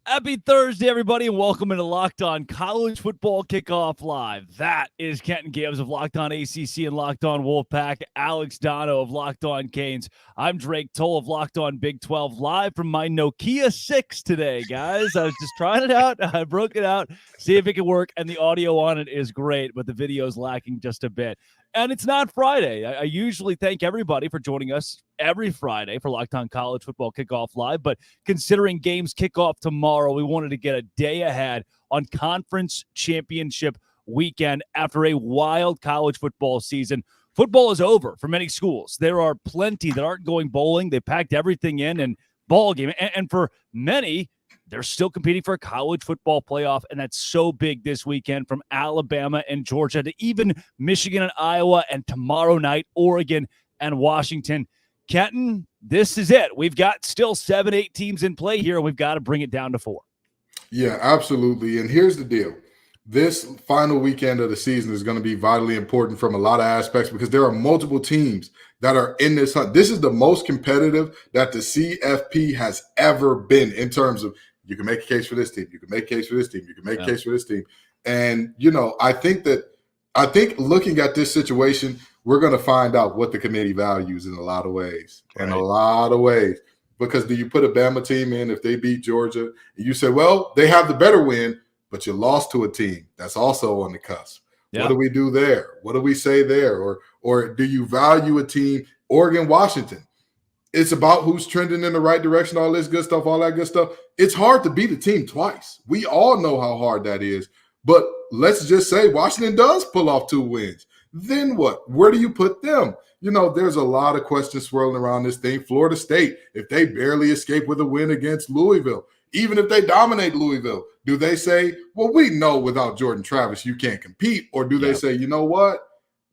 Happy Thursday, everybody, and welcome into Locked On College Football Kickoff Live. That is Kenton Gibbs of Locked On ACC and Locked On Wolfpack, Alex Dono of Locked On Canes. I'm Drake Toll of Locked On Big 12, live from my Nokia 6 today, guys. I was just trying it out. I broke it out, see if it can work, and the audio on it is great, but the video is lacking just a bit. And it's not Friday. I usually thank everybody for joining us every Friday for Locked On College Football Kickoff Live, but considering games kick off tomorrow, we wanted to get a day ahead on Conference Championship weekend after a wild college football season. Football is over for many schools. There are plenty that aren't going bowling. They packed everything in and ball game. And for many, they're still competing for a college football playoff, and that's so big this weekend, from Alabama and Georgia to even Michigan and Iowa, and tomorrow night, Oregon and Washington. Kenton, this is it. We've got still 7-8 teams in play here, and we've got to bring it down to 4. Yeah, absolutely. And here's the deal. This final weekend of the season is going to be vitally important from a lot of aspects because there are multiple teams that are in this hunt. This is the most competitive that the CFP has ever been in terms of you can make a case for this team, you can make a case for this team, you can make a case for this team. And, I think looking at this situation, we're going to find out what the committee values in a lot of ways. Right. In a lot of ways. Because do you put a Bama team in if they beat Georgia? And you say, well, they have the better win, but you lost to a team that's also on the cusp. Yeah. What do we do there? What do we say there? Or do you value a team, Oregon, Washington? It's about who's trending in the right direction, all this good stuff, all that good stuff. It's hard to beat a team twice. We all know how hard that is. But let's just say Washington does pull off 2 wins. Then what? Where do you put them? There's a lot of questions swirling around this thing. Florida State, if they barely escape with a win against Louisville, even if they dominate Louisville, do they say, well, we know without Jordan Travis you can't compete? Or do they say, you know what?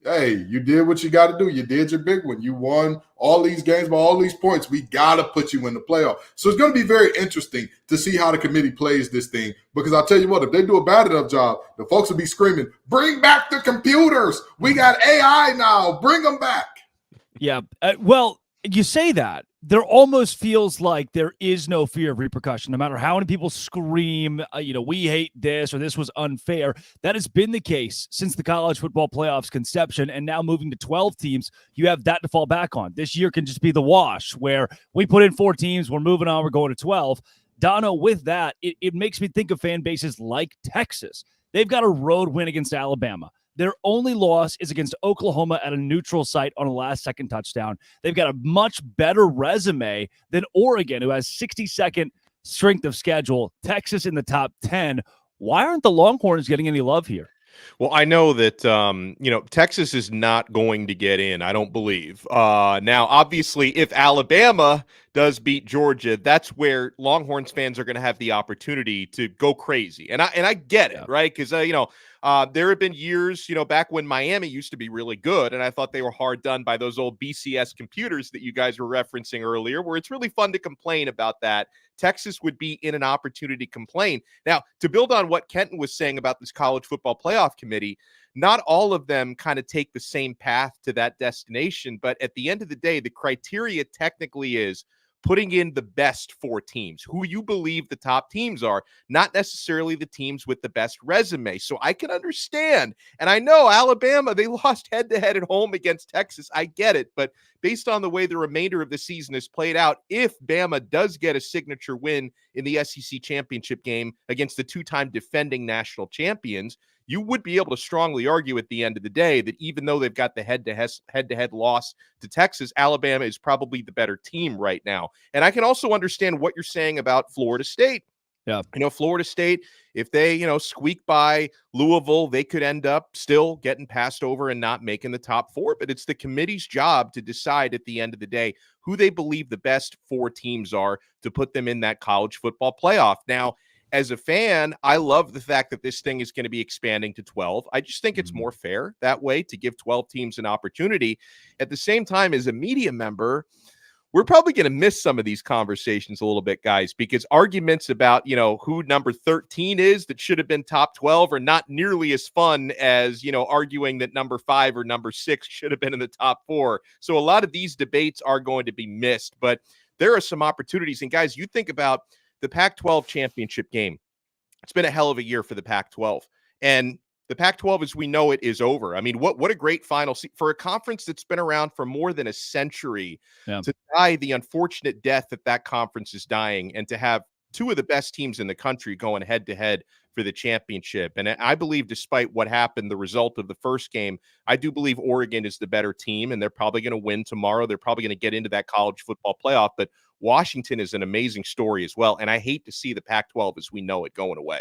Hey, you did what you got to do. You did your big one. You won all these games by all these points. We got to put you in the playoff. So it's going to be very interesting to see how the committee plays this thing, because I'll tell you what, if they do a bad enough job, the folks will be screaming, bring back the computers. We got AI now. Bring them back. Yeah. Well, you say that. There almost feels like there is no fear of repercussion, no matter how many people scream, we hate this or this was unfair. That has been the case since the college football playoffs conception, and now moving to 12 teams, you have that to fall back on. This year can just be the wash where we put in 4 teams, we're moving on, we're going to 12. Dono, with that, it makes me think of fan bases like Texas. They've got a road win against Alabama. Their only loss is against Oklahoma at a neutral site on a last-second touchdown. They've got a much better resume than Oregon, who has 62nd strength of schedule. Texas in the top 10. Why aren't the Longhorns getting any love here? Well, I know that, Texas is not going to get in, I don't believe. Now, obviously, if Alabama does beat Georgia, that's where Longhorns fans are going to have the opportunity to go crazy. And I get it, right? Because, there have been years, back when Miami used to be really good, and I thought they were hard done by those old BCS computers that you guys were referencing earlier, where it's really fun to complain about that. Texas would be in an opportunity to complain. Now, to build on what Kenton was saying about this college football playoff committee, not all of them kind of take the same path to that destination, but at the end of the day, the criteria technically is putting in the best 4 teams, who you believe the top teams are, not necessarily the teams with the best resume. So I can understand. And I know Alabama, they lost head-to-head at home against Texas. I get it. But based on the way the remainder of the season is played out, if Bama does get a signature win in the SEC championship game against the 2-time defending national champions, you would be able to strongly argue at the end of the day that even though they've got the head-to-head loss to Texas, Alabama is probably the better team right now. And I can also understand what you're saying about Florida State. Yeah. Florida State, if they, squeak by Louisville, they could end up still getting passed over and not making the top 4. But it's the committee's job to decide at the end of the day who they believe the best 4 teams are to put them in that college football playoff. Now, as a fan, I love the fact that this thing is going to be expanding to 12. I just think it's more fair that way to give 12 teams an opportunity. At the same time, as a media member, we're probably going to miss some of these conversations a little bit, guys, because arguments about, who number 13 is that should have been top 12 are not nearly as fun as, arguing that number 5 or number 6 should have been in the top 4. So a lot of these debates are going to be missed, but there are some opportunities. And guys, you think about the Pac-12 championship game. It's been a hell of a year for the Pac-12. And the Pac-12, as we know it, is over. I mean, what a great final for a conference that's been around for more than a century to die the unfortunate death that conference is dying, and to have two of the best teams in the country going head-to-head for the championship. And I believe, despite what happened, the result of the first game, I do believe Oregon is the better team, and they're probably going to win tomorrow. They're probably going to get into that college football playoff. But Washington is an amazing story as well, and I hate to see the Pac-12 as we know it going away.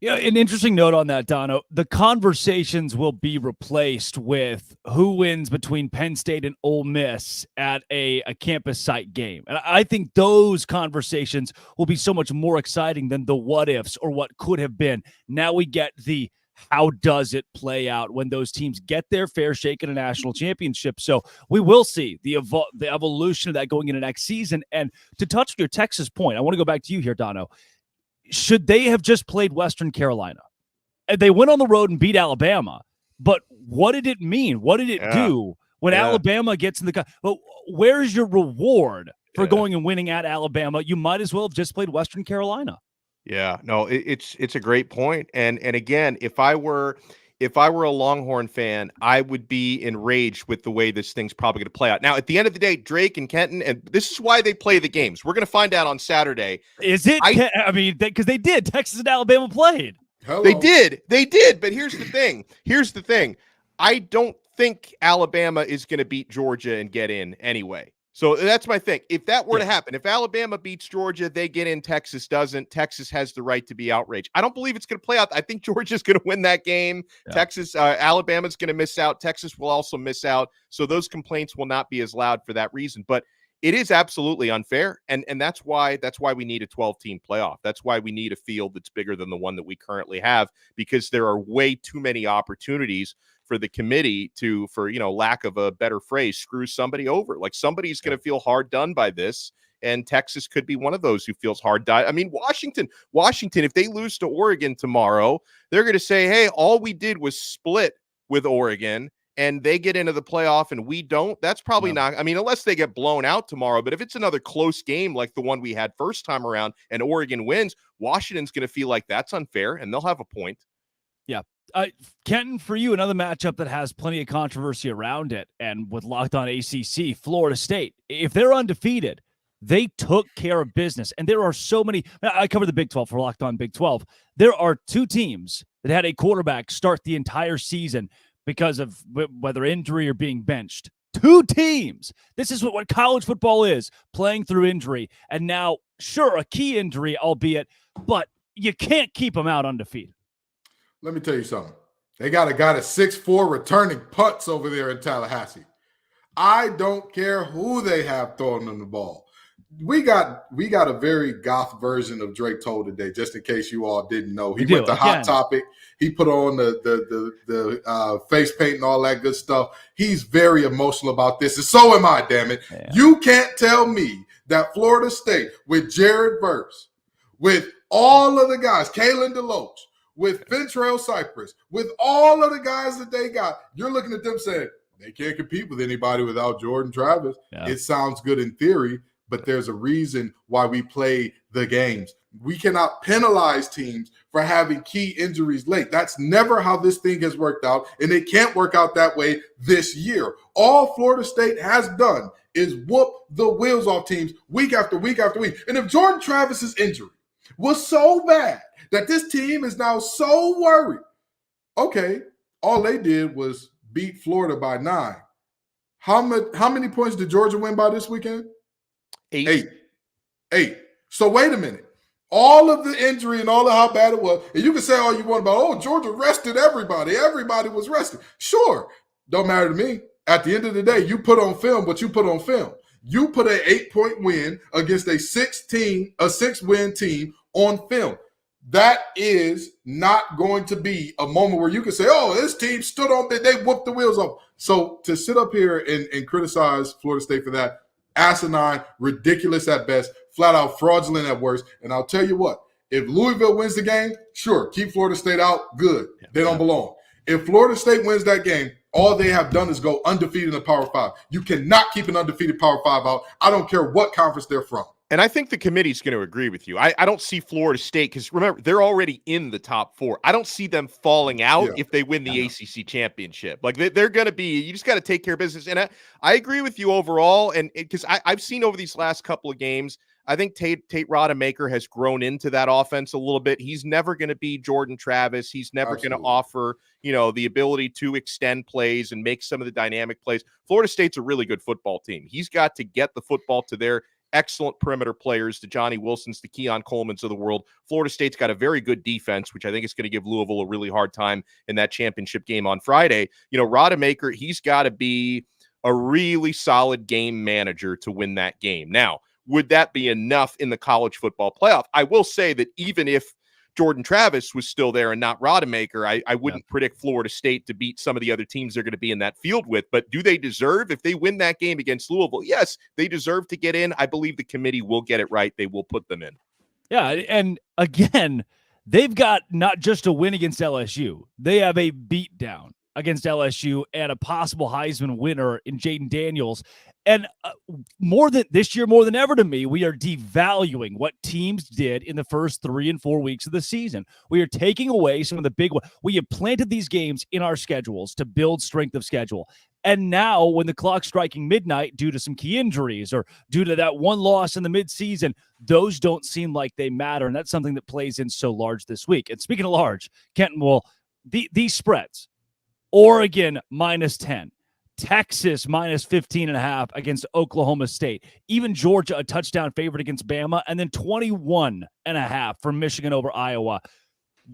Yeah, an interesting note on that, Dono. The conversations will be replaced with who wins between Penn State and Ole Miss at a campus site game. And I think those conversations will be so much more exciting than the what ifs or what could have been. Now we get the how does it play out when those teams get their fair shake in a national championship. So we will see the evolution of that going into next season. And to touch on your Texas point, I want to go back to you here, Dono. Should they have just played Western Carolina? And they went on the road and beat Alabama, but what did it mean? What did it do when Alabama gets in the – well, where's your reward for going and winning at Alabama? You might as well have just played Western Carolina. Yeah, no, it's a great point. And again, if I were a Longhorn fan, I would be enraged with the way this thing's probably going to play out. Now, at the end of the day, Drake and Kenton, and this is why they play the games. We're going to find out on Saturday. Is it? I mean, because they did. Texas and Alabama played. Hello. They did. But here's the thing. I don't think Alabama is going to beat Georgia and get in anyway. So that's my thing. If that were to happen, if Alabama beats Georgia, they get in, Texas doesn't. Texas has the right to be outraged. I don't believe it's going to play out. I think Georgia's going to win that game. Yeah. Alabama's going to miss out. Texas will also miss out. So those complaints will not be as loud for that reason. But it is absolutely unfair. And that's why we need a 12-team playoff. That's why we need a field that's bigger than the one that we currently have, because there are way too many opportunities for the committee to, for lack of a better phrase, screw somebody over. Like, somebody's going to feel hard done by this, and Texas could be one of those who feels hard done. I mean, Washington, if they lose to Oregon tomorrow, they're going to say, hey, all we did was split with Oregon, and they get into the playoff and we don't. That's probably not, I mean, unless they get blown out tomorrow. But if it's another close game like the one we had first time around and Oregon wins, Washington's going to feel like that's unfair, and they'll have a point. Yeah. Kenton, for you, another matchup that has plenty of controversy around it, and with Locked On ACC, Florida State. If they're undefeated, they took care of business. And there are so many. I covered the Big 12 for Locked On Big 12. There are two teams that had a quarterback start the entire season because of whether injury or being benched. Two teams. This is what college football is, playing through injury. And now, sure, a key injury, albeit, but you can't keep them out undefeated. Let me tell you something. They got a guy that's 6'4" returning punts over there in Tallahassee. I don't care who they have throwing them the ball. We got a very goth version of Drake Toll today, just in case you all didn't know. He went to Hot Topic. He put on the face paint and all that good stuff. He's very emotional about this, and so am I, damn it. Yeah. You can't tell me that Florida State, with Jared Verse, with all of the guys, Kalen DeLoach, with Fentrell Cypress, with all of the guys that they got, you're looking at them saying, they can't compete with anybody without Jordan Travis. Yeah. It sounds good in theory, but there's a reason why we play the games. We cannot penalize teams for having key injuries late. That's never how this thing has worked out, and it can't work out that way this year. All Florida State has done is whoop the wheels off teams week after week after week. And if Jordan Travis's injury was so bad that this team is now so worried, okay, all they did was beat Florida by 9. How many points did Georgia win by this weekend? 8. So wait a minute. All of the injury and all of how bad it was, and you can say all you want about, Georgia rested everybody. Everybody was rested. Sure, don't matter to me. At the end of the day, you put on film what you put on film. You put an 8-point win against a 6-win team on film. That is not going to be a moment where you can say, this team stood on, they whooped the wheels off. So to sit up here and criticize Florida State for that, asinine, ridiculous at best, flat out fraudulent at worst. And I'll tell you what, if Louisville wins the game, sure, keep Florida State out, good. They don't belong. If Florida State wins that game, all they have done is go undefeated in the Power 5. You cannot keep an undefeated Power 5 out. I don't care what conference they're from. And I think the committee's going to agree with you. I don't see Florida State, because remember, they're already in the top 4. I don't see them falling out if they win the ACC championship. Like they're going to be, you just got to take care of business. And I agree with you overall. And because I've seen over these last couple of games, I think Tate Rodemaker has grown into that offense a little bit. He's never going to be Jordan Travis. He's never going to offer, the ability to extend plays and make some of the dynamic plays. Florida State's a really good football team. He's got to get the football to their excellent perimeter players, the Johnny Wilsons, the Keon Colemans of the world. Florida State's got a very good defense, which I think is going to give Louisville a really hard time in that championship game on Friday. Rodemaker, he's got to be a really solid game manager to win that game. Now, would that be enough in the college football playoff? I will say that even if Jordan Travis was still there and not Rodemaker, I wouldn't predict Florida State to beat some of the other teams they're going to be in that field with. But do they deserve, if they win that game against Louisville? Yes, they deserve to get in. I believe the committee will get it right. They will put them in. Yeah, and again, they've got not just a win against LSU. They have a beatdown against LSU and a possible Heisman winner in Jaden Daniels. And more than ever to me, we are devaluing what teams did in the first 3 and 4 weeks of the season. We are taking away some of the big ones. We have planted these games in our schedules to build strength of schedule. And now when the clock's striking midnight due to some key injuries or due to that one loss in the midseason, those don't seem like they matter. And that's something that plays in so large this week. And speaking of large, Kenton, these spreads, Oregon -10. Texas -15.5 against Oklahoma State. Even Georgia, a touchdown favorite against Bama, and then 21.5 for Michigan over Iowa.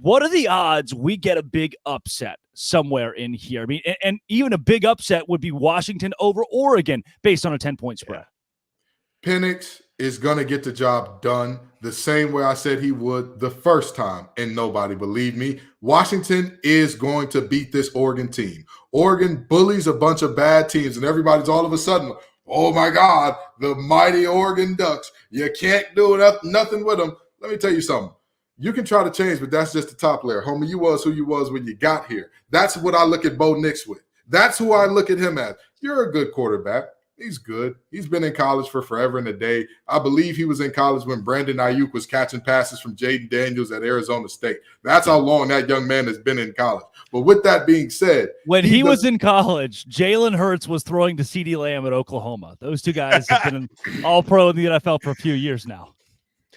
What are the odds we get a big upset somewhere in here? I mean, and even a big upset would be Washington over Oregon based on a 10-point spread. Penix is going to get the job done the same way I said he would the first time, and nobody believed me. Washington is going to beat this Oregon team. Oregon bullies a bunch of bad teams, and everybody's all of a sudden, oh my God, the mighty Oregon Ducks. You can't do nothing with them. Let me tell you something. You can try to change, but that's just the top layer. Homie, you was who you was when you got here. That's what I look at Bo Nix with. That's who I look at him as. You're a good quarterback. He's good. He's been in college for forever and a day. I believe he was in college when Brandon Ayuk was catching passes from Jaden Daniels at Arizona State. That's how long that young man has been in college. But with that being said, when he was in college, Jalen Hurts was throwing to CeeDee Lamb at Oklahoma. Those two guys have been all pro in the NFL for a few years now.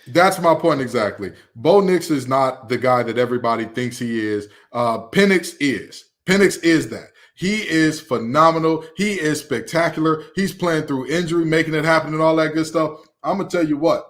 That's my point exactly. Bo Nix is not the guy that everybody thinks he is. Penix is. Penix is that. He is phenomenal. He is spectacular. He's playing through injury, making it happen and all that good stuff. I'm going to tell you what.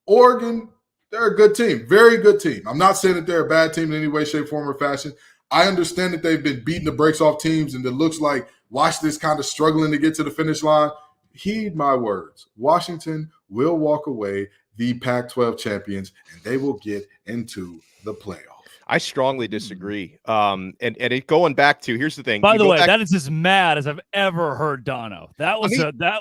Oregon, they're a good team. Very good team. I'm not saying that they're a bad team in any way, shape, form, or fashion. I understand that they've been beating the brakes off teams and it looks like Washington's kind of struggling to get to the finish line. Heed my words. Washington will walk away the Pac-12 champions, and they will get into the playoffs. I strongly disagree. And it going back to, here's the thing. By the way, that is as mad as I've ever heard Dono. That was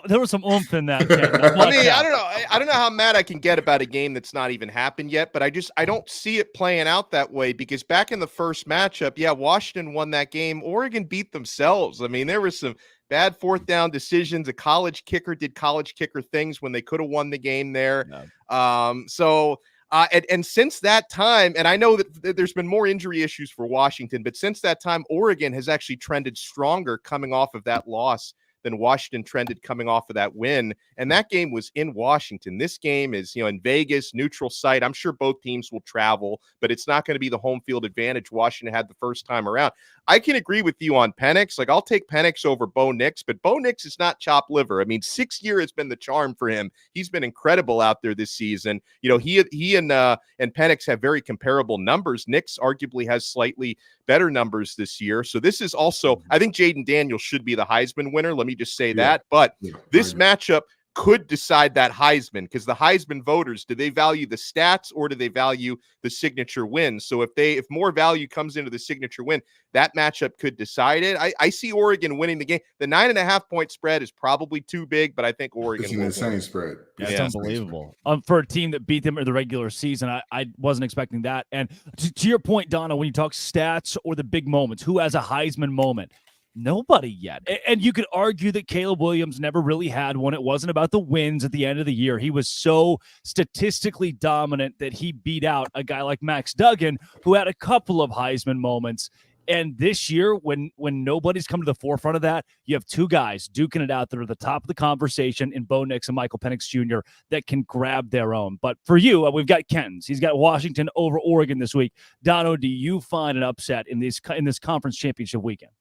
there was some oomph in that. I don't know how mad I can get about a game that's not even happened yet, but I don't see it playing out that way, because back in the first matchup, Washington won that game. Oregon beat themselves. I mean, there was some bad fourth down decisions. A college kicker did college kicker things when they could have won the game there. No. And since that time, and I know that there's been more injury issues for Washington, but since that time, Oregon has actually trended stronger coming off of that loss than Washington trended coming off of that win. And that game was in Washington. This game is, in Vegas, neutral site. I'm sure both teams will travel, but it's not going to be the home field advantage Washington had the first time around. I can agree with you on Penix. Like, I'll take Penix over Bo Nix, but Bo Nix is not chopped liver. I mean, 6 year has been the charm for him. He's been incredible out there this season. He and Penix have very comparable numbers. Nix arguably has slightly better numbers this year. So this is also, I think Jaden Daniels should be the Heisman winner. Let me just say that. But this matchup could decide that Heisman, because the Heisman voters, do they value the stats or do they value the signature win? So if more value comes into the signature win, that matchup could decide it. I see Oregon winning the game. The 9.5 point spread is probably too big, but I think Oregon is an insane spread. That's unbelievable. For a team that beat them in the regular season, I wasn't expecting that. And to your point, Donna, when you talk stats or the big moments, who has a Heisman moment? Nobody yet. And you could argue that Caleb Williams never really had one. It wasn't about the wins at the end of the year. He was so statistically dominant that he beat out a guy like Max Duggan, who had a couple of Heisman moments. And this year, when nobody's come to the forefront of that, you have two guys duking it out that are the top of the conversation in Bo Nix and Michael Penix Jr. that can grab their own. But for you, we've got Kenton's. He's got Washington over Oregon this week. Dono, do you find an upset in this conference championship weekend?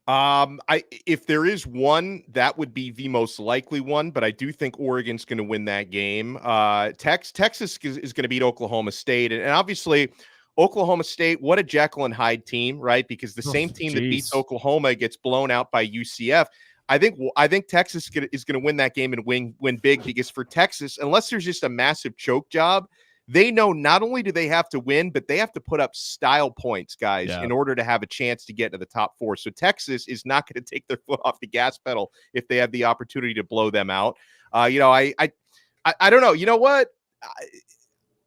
If there is one, that would be the most likely one, but I do think Oregon's going to win that game. Texas is going to beat Oklahoma State, and obviously Oklahoma State, what a Jekyll and Hyde team, right? Because the same team that beats Oklahoma gets blown out by UCF. I think Texas is going to win that game and win big, because for Texas, unless there's just a massive choke job, they know not only do they have to win, but they have to put up style points, guys, in order to have a chance to get to the top four. So Texas is not going to take their foot off the gas pedal if they have the opportunity to blow them out. I don't know. You know what?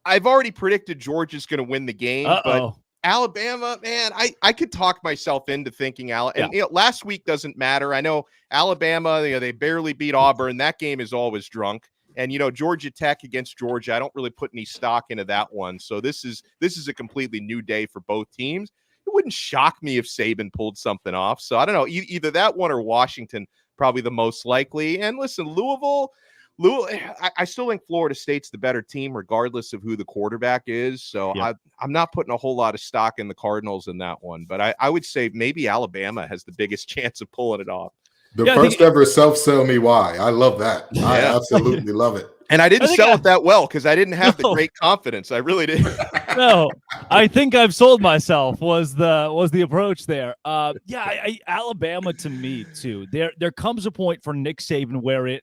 I've already predicted Georgia's going to win the game, but Alabama, man, I could talk myself into thinking and last week doesn't matter. I know Alabama, they barely beat Auburn. That game is always drunk. And, Georgia Tech against Georgia, I don't really put any stock into that one. So this is a completely new day for both teams. It wouldn't shock me if Saban pulled something off. So I don't know, either that one or Washington, probably the most likely. And listen, Louisville, I still think Florida State's the better team, regardless of who the quarterback is. So I'm not putting a whole lot of stock in the Cardinals in that one. But I would say maybe Alabama has the biggest chance of pulling it off. The first ever self-sell me why. I love that. Yeah. I absolutely love it. And I didn't sell it that well because I didn't have the great confidence. I really didn't. No, I think I've sold myself was the approach there. Alabama to me too. There comes a point for Nick Saban where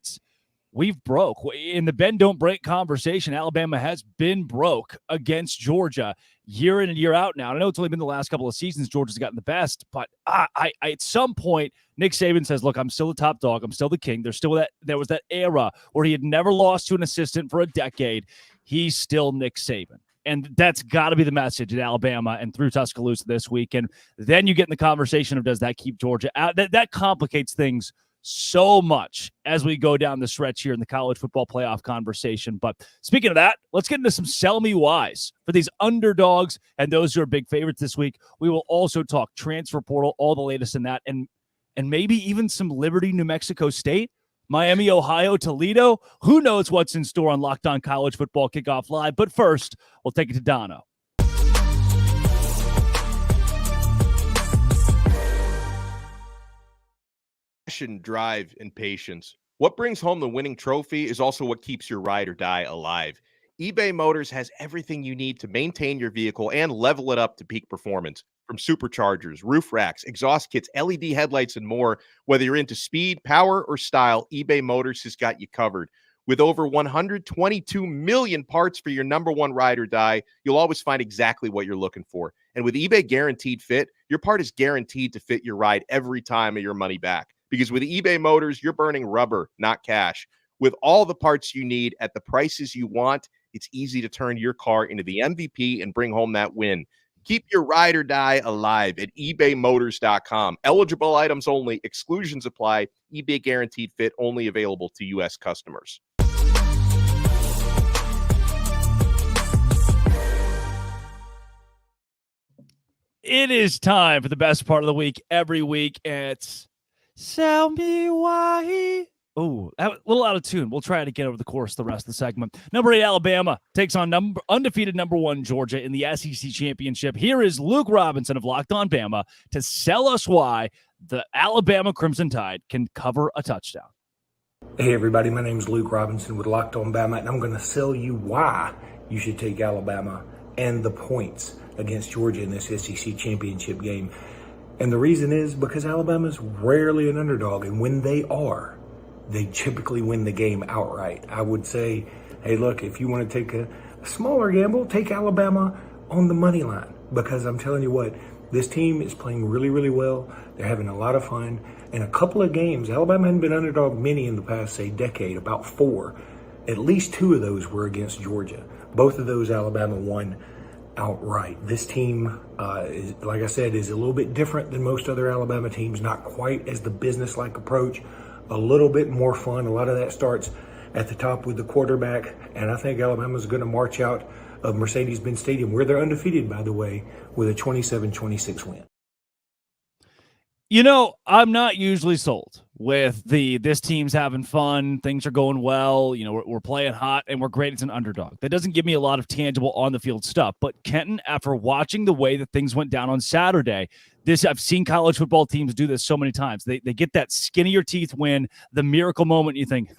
we've broke. In the bend don't break conversation, Alabama has been broke against Georgia year in and year out now. And I know it's only been the last couple of seasons Georgia's gotten the best, but I at some point Nick Saban says, look, I'm still the top dog. I'm still the king. There was that era where he had never lost to an assistant for a decade. He's still Nick Saban. And that's got to be the message at Alabama and through Tuscaloosa this week. And then you get in the conversation of, does that keep Georgia out? That complicates things so much as we go down the stretch here in the college football playoff conversation. But speaking of that, let's get into some sell me whys for these underdogs and those who are big favorites this week. We will also talk transfer portal, all the latest in that, and maybe even some Liberty, New Mexico State, Miami, Ohio, Toledo. Who knows what's in store on Locked On College Football Kickoff Live. But first, we'll take it to Dono. Passion, drive, and patience. What brings home the winning trophy is also what keeps your ride or die alive. eBay Motors has everything you need to maintain your vehicle and level it up to peak performance. From superchargers, roof racks, exhaust kits, LED headlights, and more, whether you're into speed, power, or style, eBay Motors has got you covered. With over 122 million parts for your number one ride or die, you'll always find exactly what you're looking for. And with eBay Guaranteed Fit, your part is guaranteed to fit your ride every time or your money back. Because with eBay Motors, you're burning rubber, not cash. With all the parts you need at the prices you want, it's easy to turn your car into the MVP and bring home that win. Keep your ride or die alive at ebaymotors.com. Eligible items only. Exclusions apply. eBay Guaranteed Fit only available to U.S. customers. It is time for the best part of the week every week. It's Sell Me Why. Oh, a little out of tune. We'll try it again over the course of the rest of the segment. Number 8, Alabama takes on undefeated number 1, Georgia in the SEC Championship. Here is Luke Robinson of Locked On Bama to sell us why the Alabama Crimson Tide can cover a touchdown. Hey, everybody. My name is Luke Robinson with Locked On Bama, and I'm going to sell you why you should take Alabama and the points against Georgia in this SEC Championship game. And the reason is because Alabama's rarely an underdog, and when they are, they typically win the game outright. I would say, hey, look, if you want to take a smaller gamble, take Alabama on the money line, because I'm telling you what, this team is playing really, really well. They're having a lot of fun. In a couple of games, Alabama hadn't been underdog many in the past, say, decade, about 4. At least 2 of those were against Georgia. Both of those Alabama won. outright. This team, like I said, is a little bit different than most other Alabama teams, not quite as the business-like approach, a little bit more fun. A lot of that starts at the top with the quarterback, and I think Alabama's going to march out of Mercedes-Benz Stadium, where they're undefeated, by the way, with a 27-26 win. You know, I'm not usually sold with this team's having fun, things are going well, you know, we're playing hot, and we're great as an underdog. That doesn't give me a lot of tangible on-the-field stuff. But Kenton, after watching the way that things went down on Saturday, I've seen college football teams do this so many times. They get that skin-of-your-teeth win, the miracle moment, you think,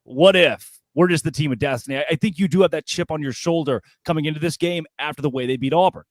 what if? We're just the team of destiny. I think you do have that chip on your shoulder coming into this game after the way they beat Auburn.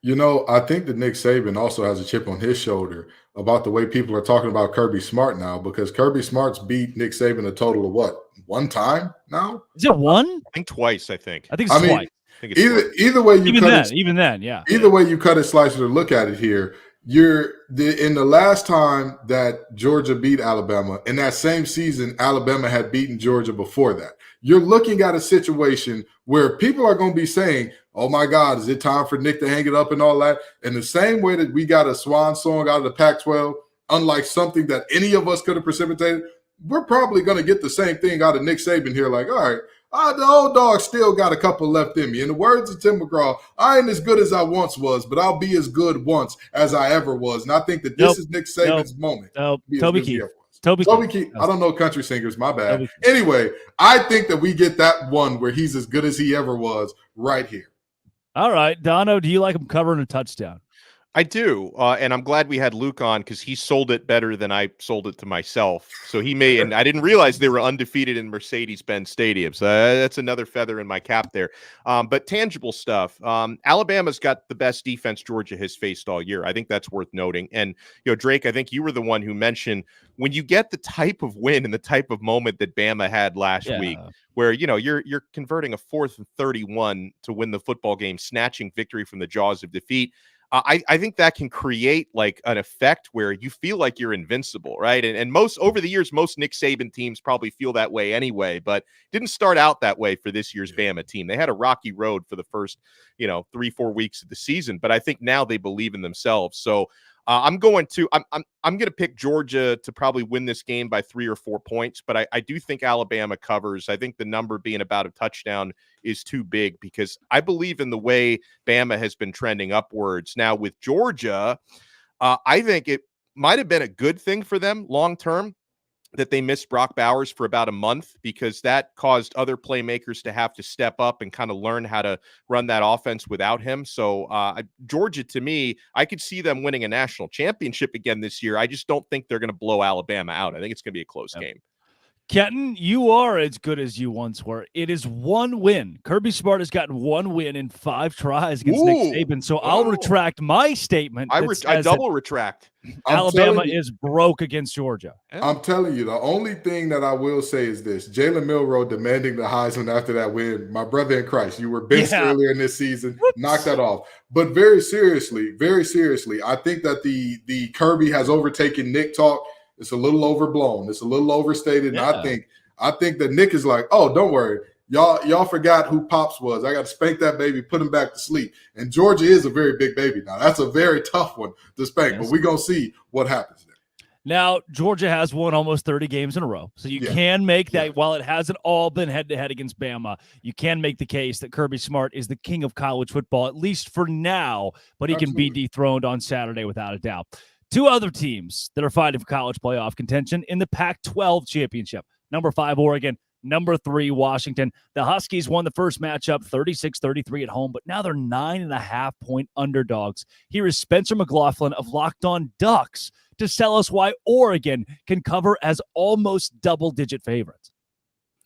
You know, I think that Nick Saban also has a chip on his shoulder about the way people are talking about Kirby Smart now, because Kirby Smart's beat Nick Saban a total of what? One time now? Is it one? I think twice. I think it's twice. I think it's either way you even then, yeah. Either way you cut it, slice it, or look at it here. In the last time that Georgia beat Alabama, in that same season, Alabama had beaten Georgia before that. You're looking at a situation where people are going to be saying, oh my God, is it time for Nick to hang it up and all that? In the same way that we got a swan song out of the Pac-12, unlike something that any of us could have precipitated, we're probably going to get the same thing out of Nick Saban here. Like, all right, the old dog still got a couple left in me. In the words of Tim McGraw, I ain't as good as I once was, but I'll be as good once as I ever was. And I think that this is Nick Saban's moment. Toby Keith. Toby Keith. I don't know country singers. My bad. Anyway, I think that we get that one where he's as good as he ever was right here. All right, Dono, do you like him covering a touchdown? I do, and I'm glad we had Luke on because he sold it better than I sold it to myself. So he may, and I didn't realize they were undefeated in Mercedes-Benz Stadium. So that's another feather in my cap there. But tangible stuff. Alabama's got the best defense Georgia has faced all year. I think that's worth noting. And Drake, I think you were the one who mentioned when you get the type of win and the type of moment that Bama had last week, where you're converting a 4th and 31 to win the football game, snatching victory from the jaws of defeat. I think that can create like an effect where you feel like you're invincible, right? And most over the years, most Nick Saban teams probably feel that way anyway, but didn't start out that way for this year's Bama team. They had a rocky road for the first, 3-4 weeks of the season, but I think now they believe in themselves. So I'm going to pick Georgia to probably win this game by 3 or 4 points, but I do think Alabama covers. I think the number being about a touchdown is too big because I believe in the way Bama has been trending upwards. Now with Georgia, I think it might have been a good thing for them long term that they missed Brock Bowers for about a month, because that caused other playmakers to have to step up and kind of learn how to run that offense without him. So Georgia, to me, I could see them winning a national championship again this year. I just don't think they're going to blow Alabama out. I think it's going to be a close game. Kenton, you are as good as you once were. It is one win. Kirby Smart has gotten one win in 5 tries against Nick Saban. So I'll retract my statement. I double retract. Alabama is broke against Georgia. I'm telling you, the only thing that I will say is this: Jalen Milroe demanding the Heisman after that win. My brother in Christ, you were benched earlier in this season. Knock that off. But very seriously, I think that the Kirby has overtaken Nick talk. It's a little overblown. It's a little overstated. Yeah. And I think that Nick is like, oh, don't worry. Y'all forgot who Pops was. I got to spank that baby, put him back to sleep. And Georgia is a very big baby now. That's a very tough one to spank, but we're going to see what happens there. Now, Georgia has won almost 30 games in a row. So you can make that, while it hasn't all been head-to-head against Bama, you can make the case that Kirby Smart is the king of college football, at least for now, but he can be dethroned on Saturday without a doubt. 2 other teams that are fighting for college playoff contention in the Pac-12 Championship. Number 5, Oregon. Number 3, Washington. The Huskies won the first matchup 36-33 at home, but now they're 9.5-point underdogs. Here is Spencer McLaughlin of Locked On Ducks to tell us why Oregon can cover as almost double-digit favorites.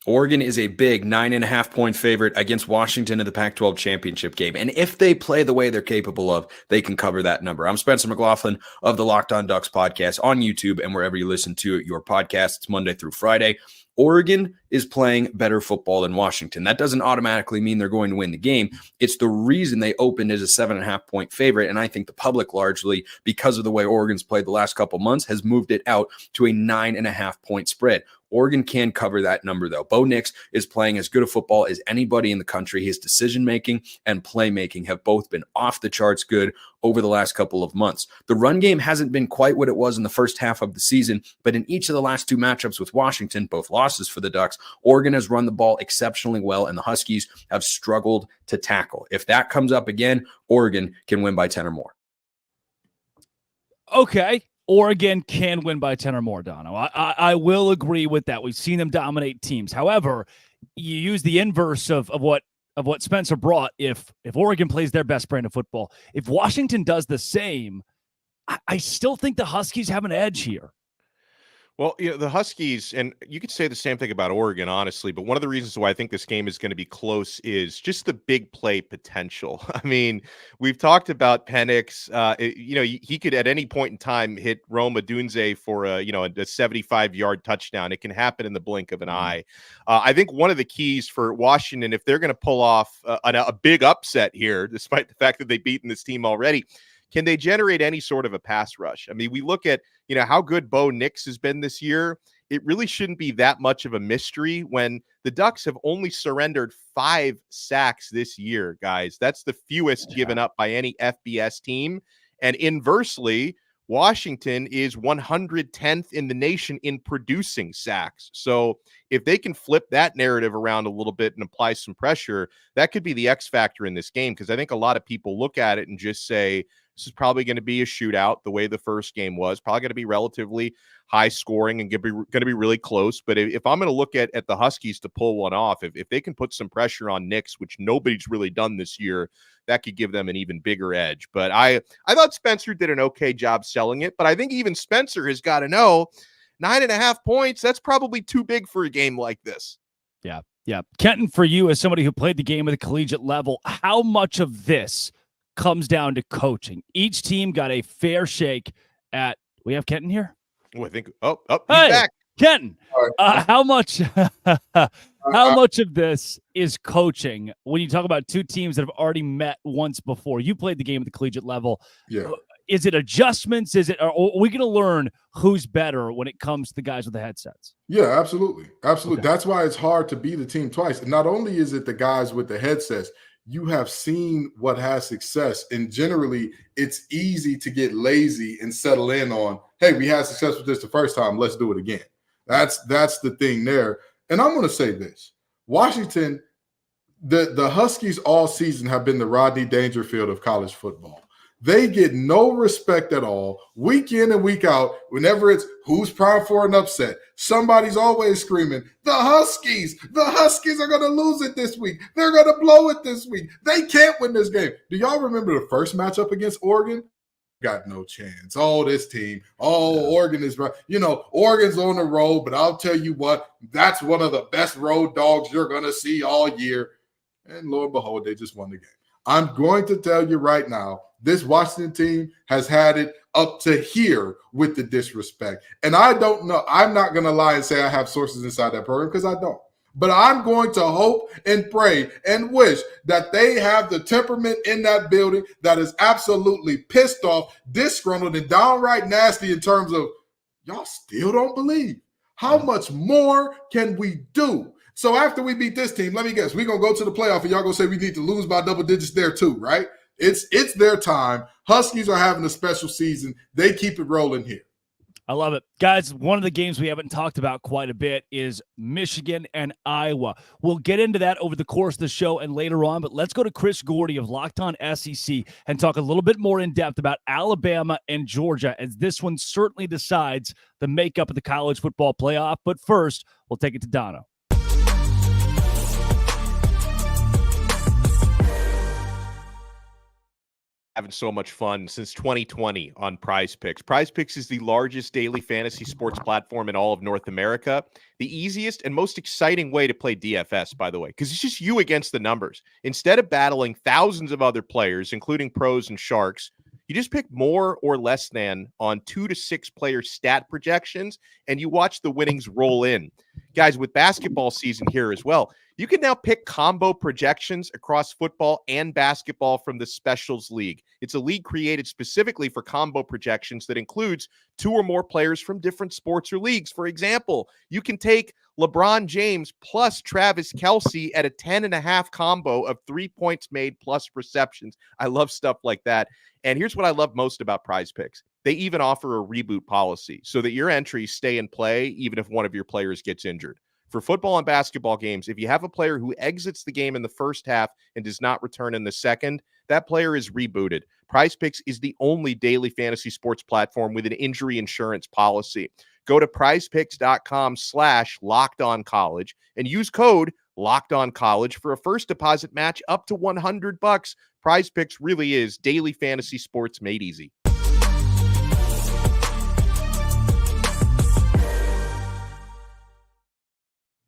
Oregon is a big 9.5-point favorite against Washington in the Pac-12 championship game. And if they play the way they're capable of, they can cover that number. I'm Spencer McLaughlin of the Locked On Ducks podcast on YouTube and wherever you listen to your podcasts. It's Monday through Friday. Oregon is playing better football than Washington. That doesn't automatically mean they're going to win the game. It's the reason they opened as a 7.5-point favorite. And I think the public, largely because of the way Oregon's played the last couple months, has moved it out to a 9.5-point spread. Oregon can cover that number, though. Bo Nix is playing as good a football as anybody in the country. His decision-making and playmaking have both been off the charts good over the last couple of months. The run game hasn't been quite what it was in the first half of the season, but in each of the last two matchups with Washington, both losses for the Ducks, Oregon has run the ball exceptionally well, and the Huskies have struggled to tackle. If that comes up again, Oregon can win by 10 or more. Okay. Oregon can win by 10 or more, Dono. I will agree with that. We've seen them dominate teams. However, you use the inverse of what Spencer brought. If Oregon plays their best brand of football, if Washington does the same, I still think the Huskies have an edge here. Well, the Huskies, and you could say the same thing about Oregon, honestly, but one of the reasons why I think this game is going to be close is just the big play potential. I mean, we've talked about Penix. He could at any point in time hit Rome Odunze for a 75-yard touchdown. It can happen in the blink of an eye. I think one of the keys for Washington, if they're going to pull off a big upset here, despite the fact that they've beaten this team already, can they generate any sort of a pass rush? I mean, we look at, how good Bo Nix has been this year. It really shouldn't be that much of a mystery when the Ducks have only surrendered 5 sacks this year, guys. That's the fewest given up by any FBS team. And inversely, Washington is 110th in the nation in producing sacks. So if they can flip that narrative around a little bit and apply some pressure, that could be the X factor in this game, because I think a lot of people look at it and just say, this is probably going to be a shootout the way the first game was, probably going to be relatively high scoring and going to be really close. But if I'm going to look at the Huskies to pull one off, if they can put some pressure on Nix, which nobody's really done this year, that could give them an even bigger edge. But I thought Spencer did an okay job selling it, but I think even Spencer has got to know 9.5 points, that's probably too big for a game like this. Yeah. Kenton, for you as somebody who played the game at the collegiate level, how much of this comes down to coaching? Each team got a fair shake at, we have Kenton here? Oh, I think, he's hey, back. Kenton, how much of this is coaching when you talk about two teams that have already met once before? You played the game at the collegiate level. Yeah. Is it adjustments? Are we going to learn who's better when it comes to the guys with the headsets? Yeah, absolutely. Absolutely. Okay. That's why it's hard to be the team twice. And not only is it the guys with the headsets, you have seen what has success. And generally, it's easy to get lazy and settle in on, hey, we had success with this the first time, let's do it again. That's the thing there. And I'm going to say this. Washington, the Huskies all season have been the Rodney Dangerfield of college football. They get no respect at all, week in and week out. Whenever it's who's primed for an upset, somebody's always screaming, the Huskies are going to lose it this week. They're going to blow it this week. They can't win this game. Do y'all remember the first matchup against Oregon? Got no chance. Oh, this team. Oh, Oregon is right. Oregon's on the road, but I'll tell you what, that's one of the best road dogs you're going to see all year. And lo and behold, they just won the game. I'm going to tell you right now, this Washington team has had it up to here with the disrespect. And I don't know. I'm not going to lie and say I have sources inside that program because I don't. But I'm going to hope and pray and wish that they have the temperament in that building that is absolutely pissed off, disgruntled, and downright nasty in terms of, y'all still don't believe. How much more can we do? So after we beat this team, let me guess, we're going to go to the playoff and y'all going to say we need to lose by double digits there too, right? It's their time. Huskies are having a special season. They keep it rolling here. I love it. Guys, one of the games we haven't talked about quite a bit is Michigan and Iowa. We'll get into that over the course of the show and later on, but let's go to Chris Gordy of Locked On SEC and talk a little bit more in depth about Alabama and Georgia, as this one certainly decides the makeup of the college football playoff. But first, we'll take it to Dono. Having so much fun since 2020 on Prize Picks. Prize Picks is the largest daily fantasy sports platform in all of North America. The easiest and most exciting way to play DFS, by the way, because it's just you against the numbers. Instead of battling thousands of other players, including pros and sharks, you just pick more or less than on 2 to 6 player stat projections, and you watch the winnings roll in. Guys, with basketball season here as well, you can now pick combo projections across football and basketball from the Specials League. It's a league created specifically for combo projections that includes 2 or more players from different sports or leagues. For example, you can take LeBron James plus Travis Kelce at a 10.5 combo of 3 points made plus receptions. I love stuff like that. And here's what I love most about Prize Picks. They even offer a reboot policy so that your entries stay in play even if one of your players gets injured. For football and basketball games, if you have a player who exits the game in the first half and does not return in the second, that player is rebooted. Prize Picks is the only daily fantasy sports platform with an injury insurance policy. Go to prizepicks.com/lockedoncollege and use code LOCKEDONCollege for a first deposit match up to $100. Prize Picks really is daily fantasy sports made easy.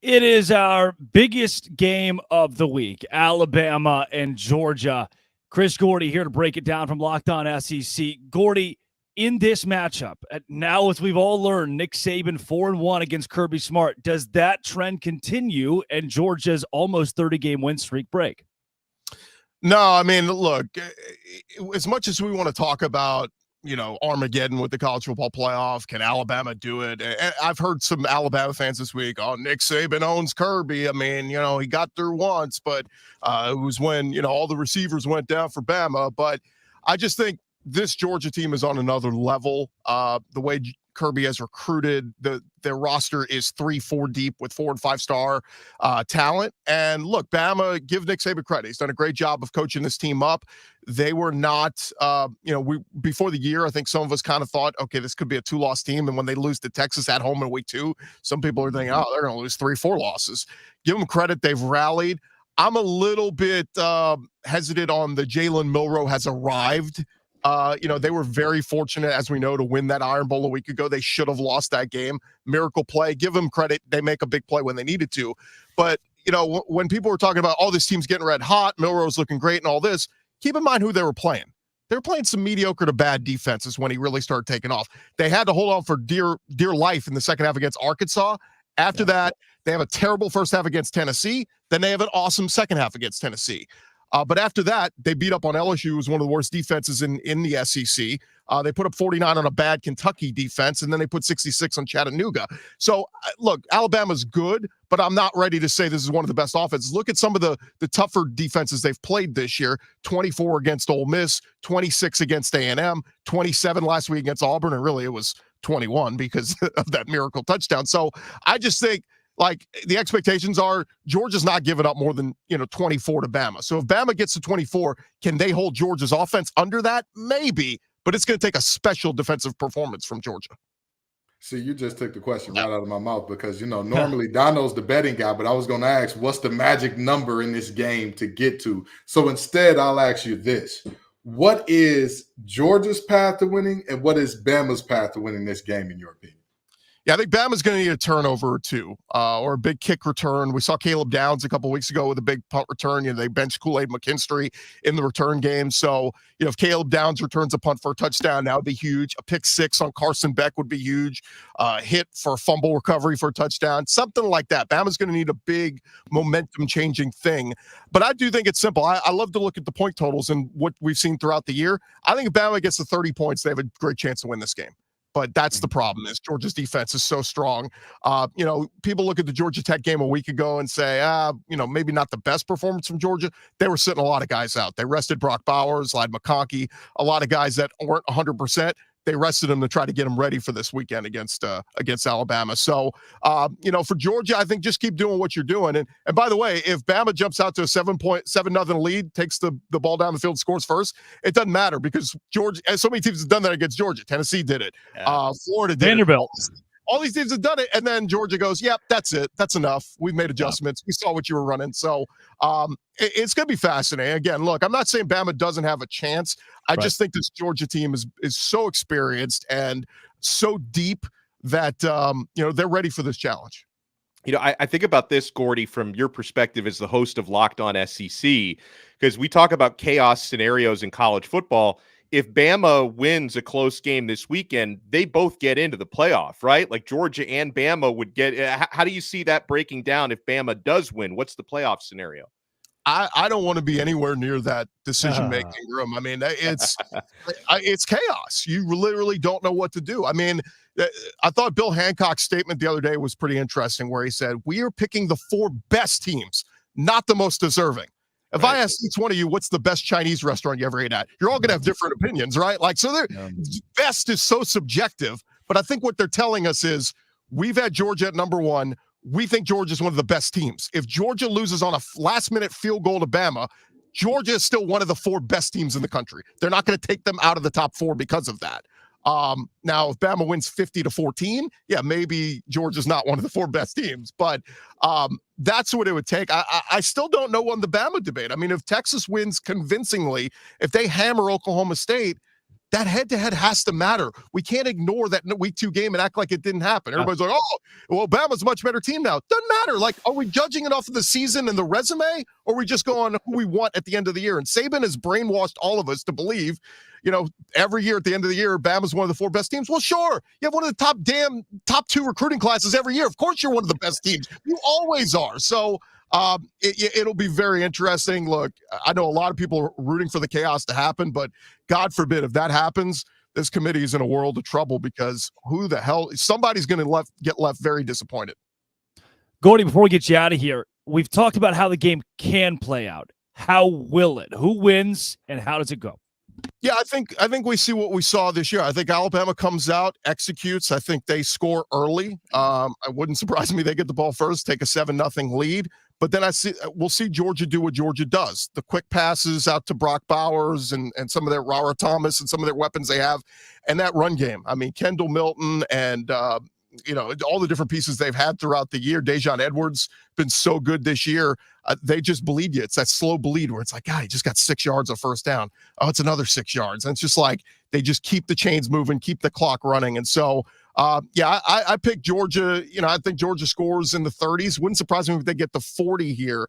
It is our biggest game of the week, Alabama and Georgia. Chris Gordy here to break it down from Locked On SEC. Gordy, in this matchup, now as we've all learned, Nick Saban 4-1 against Kirby Smart. Does that trend continue and Georgia's almost 30-game win streak break? No, I mean, look, as much as we want to talk about, Armageddon with the college football playoff, can Alabama do it? And I've heard some Alabama fans this week, Nick Saban owns Kirby. I mean, he got through once, but it was when, all the receivers went down for Bama. But I just think this Georgia team is on another level. The way Kirby has recruited, their roster is 3-4 deep with 4- and 5-star talent. And look, Bama, give Nick Saban credit. He's done a great job of coaching this team up. They were not, before the year, I think some of us kind of thought, okay, this could be a 2-loss team. And when they lose to Texas at home in week 2, some people are thinking, they're going to lose 3-4 losses. Give them credit. They've rallied. I'm a little bit hesitant on the Jalen Milroe has arrived. They were very fortunate, as we know, to win that Iron Bowl a week ago. They should have lost that game. Miracle play. Give them credit. They make a big play when they needed to. But, when people were talking about, this team's getting red hot, Milroe's looking great and all this, keep in mind who they were playing. They were playing some mediocre to bad defenses when he really started taking off. They had to hold on for dear life in the second half against Arkansas. After that, they have a terrible first half against Tennessee. Then they have an awesome second half against Tennessee. But after that, they beat up on LSU, who was one of the worst defenses in the SEC. They put up 49 on a bad Kentucky defense, and then they put 66 on Chattanooga. So, look, Alabama's good, but I'm not ready to say this is one of the best offenses. Look at some of the tougher defenses they've played this year. 24 against Ole Miss, 26 against A&M, 27 last week against Auburn, and really it was 21 because of that miracle touchdown. So I just think, the expectations are Georgia's not giving up more than, 24 to Bama. So if Bama gets to 24, can they hold Georgia's offense under that? Maybe, but it's going to take a special defensive performance from Georgia. See, you just took the question right out of my mouth because, normally Dono's the betting guy, but I was going to ask, what's the magic number in this game to get to? So instead, I'll ask you this. What is Georgia's path to winning and what is Bama's path to winning this game, in your opinion? Yeah, I think Bama's going to need a turnover or two, or a big kick return. We saw Caleb Downs a couple weeks ago with a big punt return. They benched Kool-Aid McKinstry in the return game. So, if Caleb Downs returns a punt for a touchdown, that would be huge. A pick 6 on Carson Beck would be huge. Hit for a fumble recovery for a touchdown, something like that. Bama's going to need a big momentum-changing thing. But I do think it's simple. I love to look at the point totals and what we've seen throughout the year. I think if Bama gets to 30 points, they have a great chance to win this game. But that's the problem is Georgia's defense is so strong. People look at the Georgia Tech game a week ago and say, maybe not the best performance from Georgia. They were sitting a lot of guys out. They rested Brock Bowers, Ladd McConkey, a lot of guys that weren't 100%. They rested them to try to get them ready for this weekend against Alabama. So, for Georgia, I think just keep doing what you're doing. And by the way, if Bama jumps out to a 7-0 lead, takes the ball down the field, scores first, it doesn't matter because Georgia, and so many teams have done that against Georgia. Tennessee did it. Florida did Vanderbilt. it. All these teams have done it, and then Georgia goes, yep, that's it. That's enough. We've made adjustments. We saw what you were running. So it's going to be fascinating. Again, look, I'm not saying Bama doesn't have a chance. I just think this Georgia team is so experienced and so deep that, they're ready for this challenge. I think about this, Gordy, from your perspective as the host of Locked On SEC, because we talk about chaos scenarios in college football. if Bama wins a close game this weekend, they both get into the playoff, right? Like Georgia and Bama would get. How do you see that breaking down if Bama does win? What's the playoff scenario? I don't want to be anywhere near that decision-making room. I mean, it's chaos. You literally don't know what to do. I mean, I thought Bill Hancock's statement the other day was pretty interesting, where he said, we are picking the 4 best teams, not the most deserving. If I ask each one of you, what's the best Chinese restaurant you ever ate at? You're all going to have different opinions, right? Like, so best is so subjective, but I think what they're telling us is we've had Georgia at number 1. We think Georgia is one of the best teams. If Georgia loses on a last-minute field goal to Bama, Georgia is still one of the 4 best teams in the country. They're not going to take them out of the top 4 because of that. Now, if Bama wins 50-14, yeah, maybe Georgia's not one of the 4 best teams, but that's what it would take. I still don't know on the Bama debate. I mean, if Texas wins convincingly, if they hammer Oklahoma State, that head-to-head has to matter. We can't ignore that week 2 game and act like it didn't happen. Everybody's like, oh, well, Bama's a much better team now. Doesn't matter. Like, are we judging it off of the season and the resume, or are we just going who we want at the end of the year? And Saban has brainwashed all of us to believe, every year at the end of the year, Bama's one of the 4 best teams. Well, sure. You have one of the top 2 recruiting classes every year. Of course you're one of the best teams. You always are. So it'll be very interesting. Look, I know a lot of people are rooting for the chaos to happen, but God forbid if that happens, this committee is in a world of trouble, because who the hell, somebody's going to get left very disappointed. Gordy, before we get you out of here, we've talked about how the game can play out. How will it? Who wins and how does it go? Yeah, I think we see what we saw this year. I think Alabama comes out, executes. I think they score early. It wouldn't surprise me they get the ball first, take a 7-0 lead. But then we'll see Georgia do what Georgia does. The quick passes out to Brock Bowers and some of their Rara Thomas and some of their weapons they have, and that run game. I mean, Kendall Milton and all the different pieces they've had throughout the year. Dejon Edwards been so good this year. They just bleed you. It's that slow bleed where it's like, God, he just got 6 yards of first down. Oh, it's another 6 yards. And it's just like they just keep the chains moving, keep the clock running. And so, I picked Georgia. I think Georgia scores in the 30s. Wouldn't surprise me if they get to 40 here.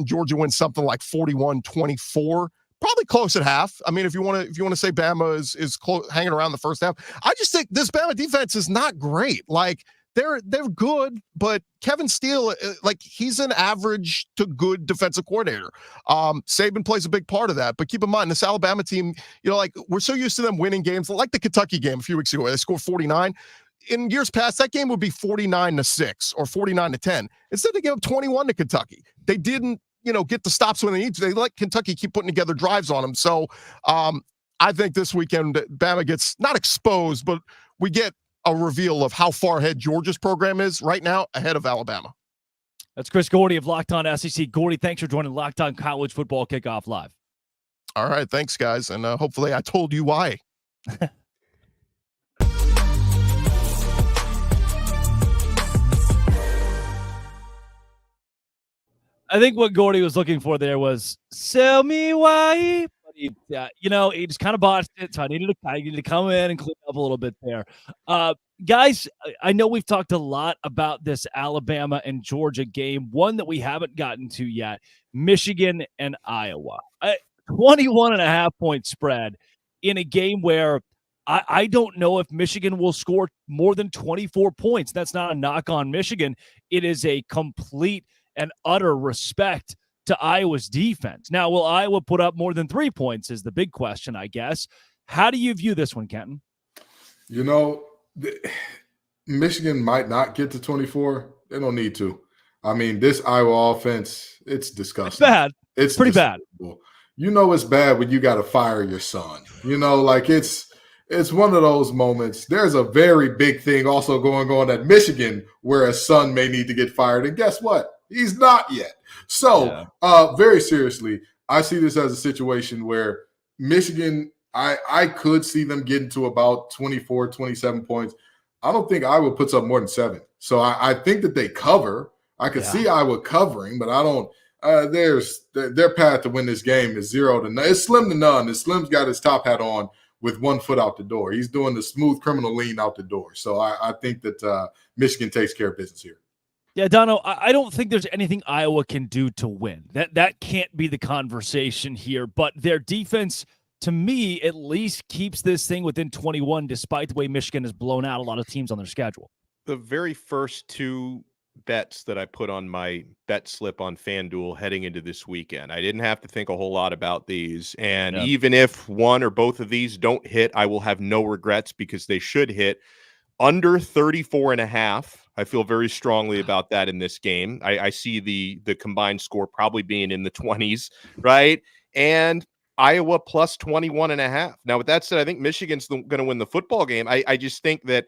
Georgia wins something like 41-24. Probably close at half. I mean, if you want to say Bama is hanging around the first half, I just think this Bama defense is not great. Like they're good, but Kevin Steele, he's an average to good defensive coordinator. Saban plays a big part of that. But keep in mind, this Alabama team, we're so used to them winning games, like the Kentucky game a few weeks ago, where they scored 49. In years past, that game would be 49-6 or 49-10. Instead, they gave up 21 to Kentucky. They didn't, get the stops when they need to. They let Kentucky keep putting together drives on them. So I think this weekend, Bama gets not exposed, but we get a reveal of how far ahead Georgia's program is right now, ahead of Alabama. That's Chris Gordy of Locked On SEC. Gordy, thanks for joining Locked On College Football Kickoff Live. All right, thanks, guys. And hopefully I told you why. I think what Gordy was looking for there was, sell me why. But he just kind of botched it, so I needed to come in and clean up a little bit there. Guys, I know we've talked a lot about this Alabama and Georgia game. One that we haven't gotten to yet, Michigan and Iowa. 21.5-point spread in a game where I don't know if Michigan will score more than 24 points. That's not a knock on Michigan. It is a complete and utter respect to Iowa's defense. Now, will Iowa put up more than 3 points is the big question, I guess. How do you view this one, Kenton? Michigan might not get to 24. They don't need to. I mean, this Iowa offense, it's disgusting. It's bad. It's pretty bad. It's bad when you got to fire your son. It's one of those moments. There's a very big thing also going on at Michigan where a son may need to get fired. And guess what? He's not yet. So, very seriously, I see this as a situation where Michigan, I could see them getting to about 24, 27 points. I don't think Iowa puts up more than 7. So I think that they cover. I could see Iowa covering, but I don't. Their path to win this game is 0 to none. It's slim to none. And Slim's got his top hat on with 1 foot out the door. He's doing the smooth criminal lean out the door. So I think that Michigan takes care of business here. Yeah, Dono, I don't think there's anything Iowa can do to win. That can't be the conversation here. But their defense to me, at least keeps this thing within 21, despite the way Michigan has blown out a lot of teams on their schedule. The very first two bets that I put on my bet slip on FanDuel heading into this weekend, I didn't have to think a whole lot about these. And even if one or both of these don't hit, I will have no regrets because they should hit. Under 34.5. I feel very strongly about that in this game. I see the combined score probably being in the 20s, right? And Iowa plus 21.5. Now, with that said, I think Michigan's going to win the football game. I just think that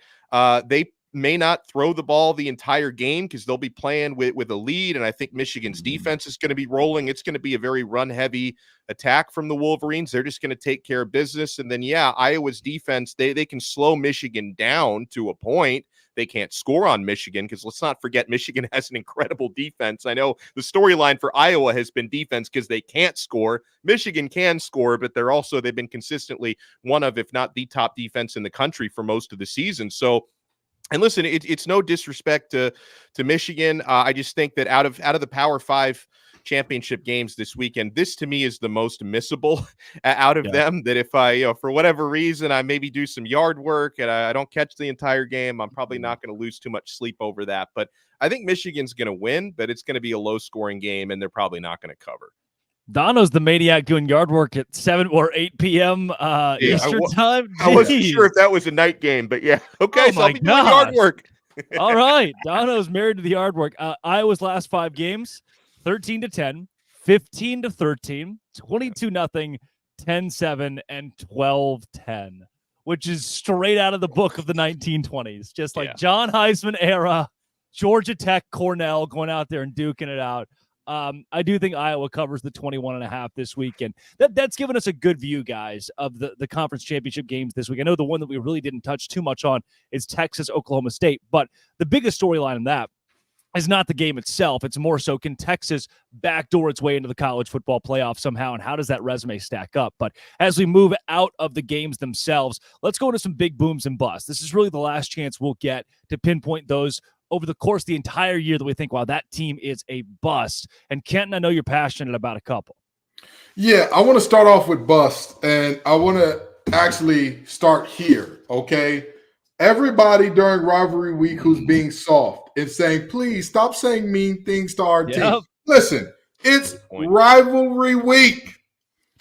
they may not throw the ball the entire game because they'll be playing with a lead, and I think Michigan's defense is going to be rolling. It's going to be a very run-heavy attack from the Wolverines. They're just going to take care of business, and then, Iowa's defense, they can slow Michigan down to a point. They can't score on Michigan because let's not forget Michigan has an incredible defense. I know the storyline for Iowa has been defense because they can't score. Michigan can score, but they've been consistently one of, if not the top defense in the country for most of the season. So, and listen, it's no disrespect to Michigan. I just think that out of the Power 5 championship games this weekend, this to me is the most missable out of them. That if I, for whatever reason, I maybe do some yard work and I don't catch the entire game, I'm probably not going to lose too much sleep over that. But I think Michigan's going to win, but it's going to be a low-scoring game, and they're probably not going to cover. Dono's the maniac doing yard work at 7 or 8 p.m. Eastern time. I wasn't sure if that was a night game, but yeah. Okay, oh so I'll be doing yard work. All right. Dono's married to the yard work. Iowa's last 5 games, 13-10, 15-13, 22-0, 10-7, and 12-10, which is straight out of the book of the 1920s. Just like John Heisman era, Georgia Tech, Cornell going out there and duking it out. I do think Iowa covers the 21.5 this weekend. That's given us a good view, guys, of the conference championship games this week. I know the one that we really didn't touch too much on is Texas, Oklahoma State, but the biggest storyline in that is not the game itself. It's more so, can Texas backdoor its way into the college football playoff somehow, and how does that resume stack up? But as we move out of the games themselves, let's go into some big booms and busts. This is really the last chance we'll get to pinpoint those over the course of the entire year that we think, wow, that team is a bust. And Kenton, I know you're passionate about a couple. Yeah, I want to start off with bust, and I want to actually start here, okay? Everybody during rivalry week who's being soft and saying, please stop saying mean things to our team. Listen, it's rivalry week.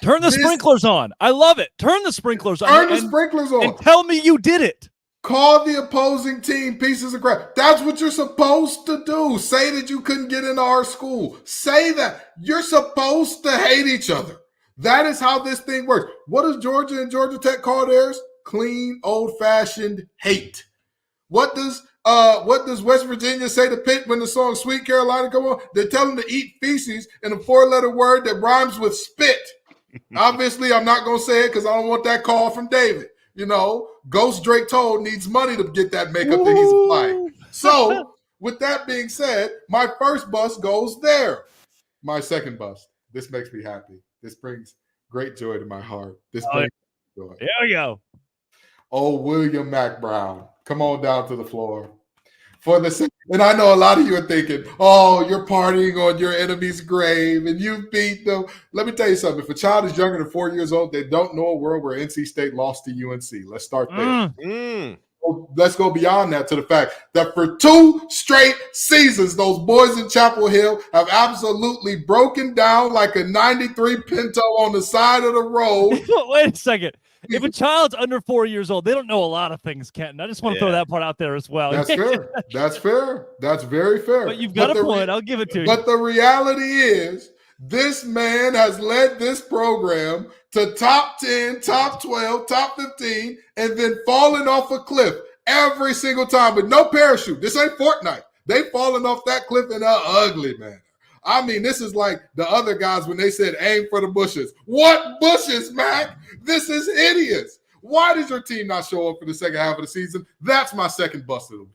Turn the sprinklers on. I love it. Turn the sprinklers on. Turn the sprinklers on. And tell me you did it. Call the opposing team pieces of crap. That's what you're supposed to do. Say that you couldn't get into our school. Say that. You're supposed to hate each other. That is how this thing works. What does Georgia and Georgia Tech call theirs? Clean, old-fashioned hate. What does West Virginia say to Pitt when the song Sweet Carolina come on? They tell them to eat feces in a 4-letter word that rhymes with spit. Obviously, I'm not going to say it because I don't want that call from David. You know, Ghost Drake Toll needs money to get that makeup that he's applying. So, with that being said, my first bust goes there. My second bust. This makes me happy. This brings great joy to my heart. This brings joy. There we go. Oh, William Mack Brown. Come on down to the floor. And I know a lot of you are thinking, oh, you're partying on your enemy's grave and you beat them. Let me tell you something. If a child is younger than 4 years old, they don't know a world where NC State lost to UNC. Let's start there. Let's go beyond that to the fact that for 2 straight seasons, those boys in Chapel Hill have absolutely broken down like a 93 Pinto on the side of the road. Wait a second. If a child's under 4 years old, they don't know a lot of things, Kenton. I just want to throw that part out there as well. That's fair. That's fair. That's very fair. But you've got a point. I'll give it to you. But the reality is, this man has led this program to top 10, top 12, top 15, and then falling off a cliff every single time with no parachute. This ain't Fortnite. They falling off that cliff in an ugly manner. I mean, this is like the other guys when they said aim for the bushes. What bushes, Mac? This is hideous. Why does your team not show up for the second half of the season? That's my second bust of the week.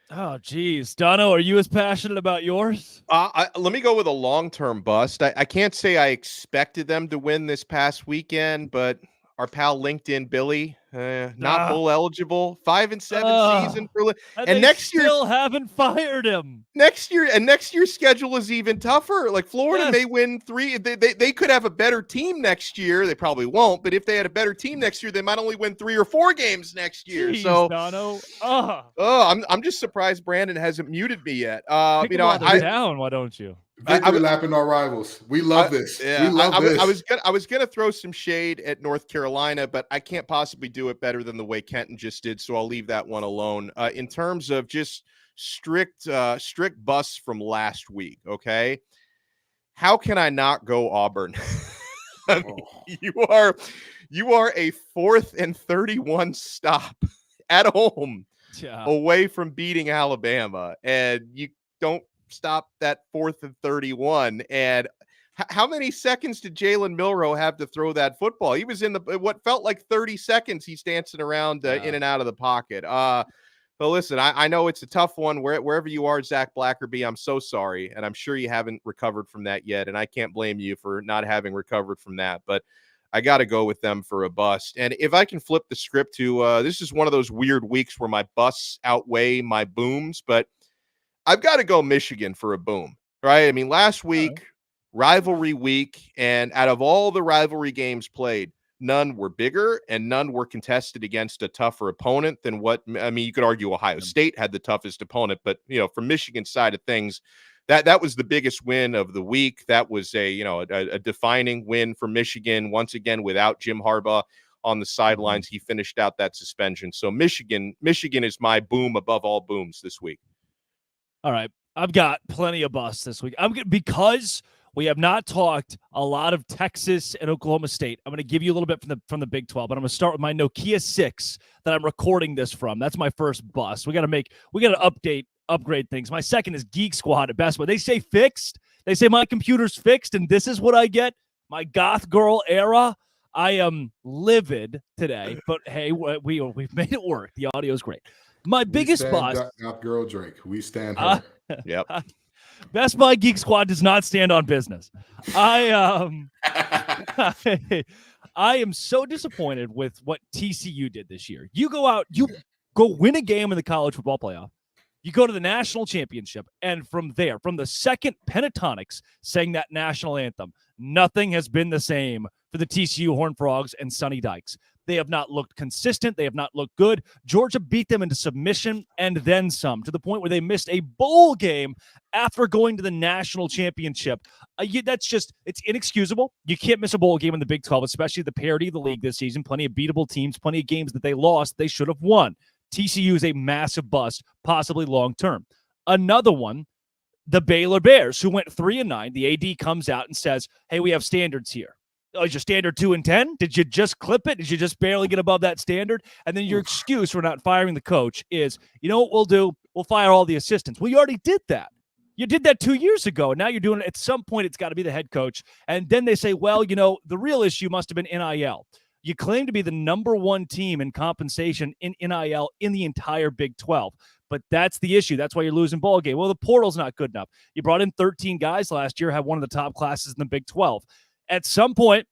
Oh, geez. Dono, are you as passionate about yours? Let me go with a long-term bust. I can't say I expected them to win this past weekend, but our pal LinkedIn Billy, not bowl eligible, 5-7 season for and next year still haven't fired him. Next year's schedule is even tougher. Like Florida may win 3. They could have a better team next year. They probably won't, but if they had a better team next year, they might only win 3 or 4 games next year. Jeez, so, Dono. I'm just surprised Brandon hasn't muted me yet. Pick him down. Why don't you? Victory lapping our rivals. We love this. Yeah, we love this. I was gonna throw some shade at North Carolina, but I can't possibly do it better than the way Kenton just did. So I'll leave that one alone. In terms of just strict busts from last week, okay? How can I not go Auburn? I mean, you are a 4th and 31 stop at home away from beating Alabama, and you don't stop that 4th and 31. And how many seconds did Jalen Milroe have to throw that football? He was in what felt like 30 seconds. He's dancing around in and out of the pocket. But listen, I know it's a tough one. Wherever you are, Zach Blackerby, I'm so sorry. And I'm sure you haven't recovered from that yet. And I can't blame you for not having recovered from that. But I got to go with them for a bust. And if I can flip the script to this is one of those weird weeks where my busts outweigh my booms. But I've got to go Michigan for a boom, right? I mean, last week, rivalry week. And out of all the rivalry games played, none were bigger and none were contested against a tougher opponent than you could argue Ohio State had the toughest opponent, but from Michigan's side of things, that was the biggest win of the week. That was a defining win for Michigan once again without Jim Harbaugh on the sidelines. He finished out that suspension. So Michigan is my boom above all booms this week. All right. I've got plenty of busts this week. Because we have not talked a lot of Texas and Oklahoma State. I'm going to give you a little bit from the Big 12, but I'm going to start with my Nokia 6 that I'm recording this from. That's my first bust. We got to upgrade things. My second is Geek Squad at Best Buy. They say fixed. They say my computer's fixed, and this is what I get. My goth girl era. I am livid today, but hey, we've made it work. The audio is great. My biggest bust. Goth girl Drake. We stand her. Yep. Best Buy Geek Squad does not stand on business. I am so disappointed with what TCU did this year. You go out, you go win a game in the college football playoff. You go to the national championship, and from there, from the second Pentatonics sang that national anthem, nothing has been the same for the TCU Horned Frogs and Sonny Dykes. They have not looked consistent. They have not looked good. Georgia beat them into submission and then some, to the point where they missed a bowl game after going to the national championship. It's inexcusable. You can't miss a bowl game in the Big 12, especially the parity of the league this season. Plenty of beatable teams, plenty of games that they lost they should have won. TCU is a massive bust, possibly long-term. Another one, the Baylor Bears, who went 3-9. The AD comes out and says, hey, we have standards here. Oh, is your standard 2-10? Did you just clip it? Did you just barely get above that standard? And then your excuse for not firing the coach is, you know what we'll do? We'll fire all the assistants. Well, you already did that. You did that 2 years ago. And now you're doing it. At some point, it's got to be the head coach. And then they say, well, the real issue must have been NIL. You claim to be the number one team in compensation in NIL in the entire Big 12. But that's the issue. That's why you're losing ball game. Well, the portal's not good enough. You brought in 13 guys last year, have one of the top classes in the Big 12. At some point,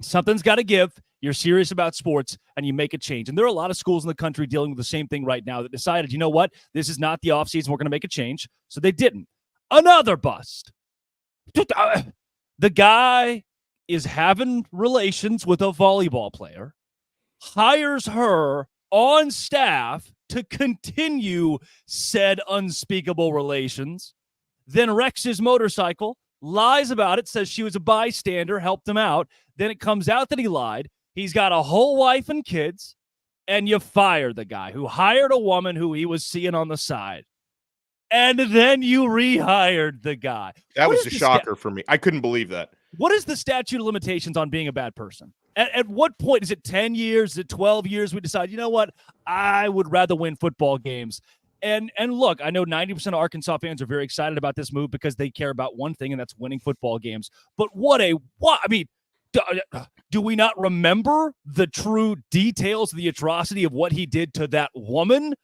something's got to give. You're serious about sports, and you make a change. And there are a lot of schools in the country dealing with the same thing right now that decided, you know what? This is not the offseason. We're going to make a change. So they didn't. Another bust. The guy is having relations with a volleyball player, hires her on staff to continue said unspeakable relations, then wrecks his motorcycle, lies about it, says she was a bystander, helped him out. Then it comes out that he lied. He's got a whole wife and kids, and you fire the guy who hired a woman who he was seeing on the side. And then you rehired the guy. That was a shocker for me. I couldn't believe that. What is the statute of limitations on being a bad person? At what point? Is it 10 years? Is it 12 years? We decide, you know what? I would rather win football games. And look, I know 90% of Arkansas fans are very excited about this move because they care about one thing, and that's winning football games. But Do we not remember the true details of the atrocity of what he did to that woman,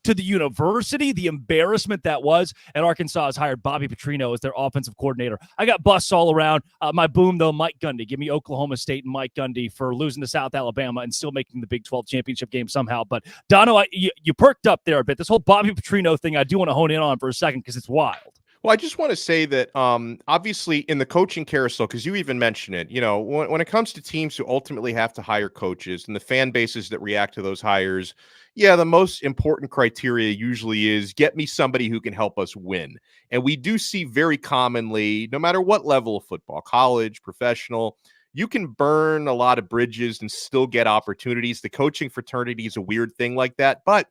to the university, the embarrassment that was? And Arkansas has hired Bobby Petrino as their offensive coordinator. I got busts all around. My boom, though, Mike Gundy. Give me Oklahoma State and Mike Gundy for losing to South Alabama and still making the Big 12 championship game somehow. But, Dono, you perked up there a bit. This whole Bobby Petrino thing I do want to hone in on for a second because it's wild. Well, I just want to say that obviously in the coaching carousel, because you even mentioned it, when it comes to teams who ultimately have to hire coaches and the fan bases that react to those hires, the most important criteria usually is get me somebody who can help us win. And we do see very commonly, no matter what level of football, college, professional, you can burn a lot of bridges and still get opportunities. The coaching fraternity is a weird thing like that, but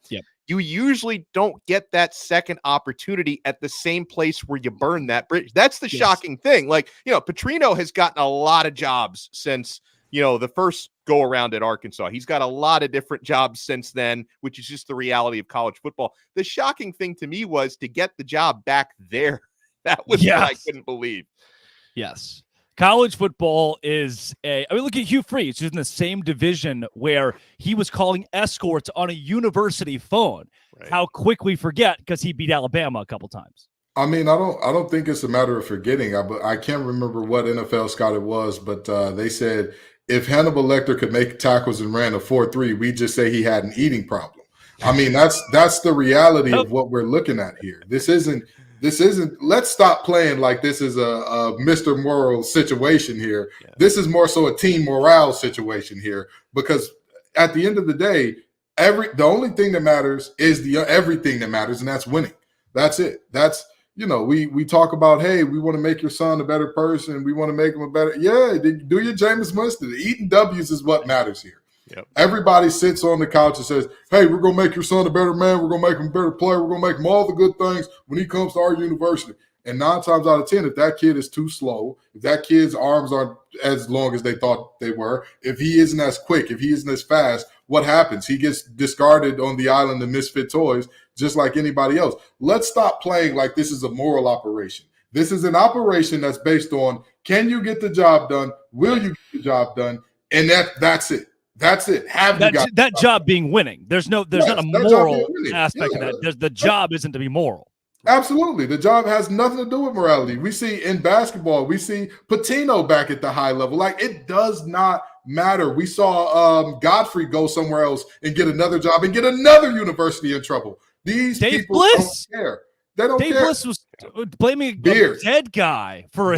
you usually don't get that second opportunity at the same place where you burn that bridge. That's the shocking thing. Like, Petrino has gotten a lot of jobs since, the first go around at Arkansas. He's got a lot of different jobs since then, which is just the reality of college football. The shocking thing to me was to get the job back there. That was what I couldn't believe. Yes. College football is look at Hugh Freeze, who's in the same division where he was calling escorts on a university phone. Right. How quick we forget because he beat Alabama a couple times. I mean, I don't think it's a matter of forgetting. I can't remember what NFL scout it was, but they said if Hannibal Lecter could make tackles and ran a 4.3, we'd just say he had an eating problem. I mean, that's the reality of what we're looking at here. This isn't, let's stop playing like this is a Mr. Moral situation here. Yeah. This is more so a team morale situation here, because at the end of the day, the only thing that matters is everything that matters, and that's winning. That's it. That's, we talk about, hey, we want to make your son a better person. We want to make him a better. Yeah, do your Jameis Winston. Eating W's is what matters here. Yep. Everybody sits on the couch and says, hey, we're going to make your son a better man. We're going to make him a better player. We're going to make him all the good things when he comes to our university. And 9 times out of 10, if that kid is too slow, if that kid's arms aren't as long as they thought they were, if he isn't as quick, if he isn't as fast, what happens? He gets discarded on the island of misfit toys just like anybody else. Let's stop playing like this is a moral operation. This is an operation that's based on, can you get the job done? Will you get the job done? And that's it. That's it. That job being winning. There's not a moral aspect of that. The job isn't to be moral. Absolutely. The job has nothing to do with morality. We see in basketball, we see Patino back at the high level. Like, it does not matter. We saw Godfrey go somewhere else and get another job and get another university in trouble. These people don't care. They don't care. Dave Bliss was blaming a dead guy for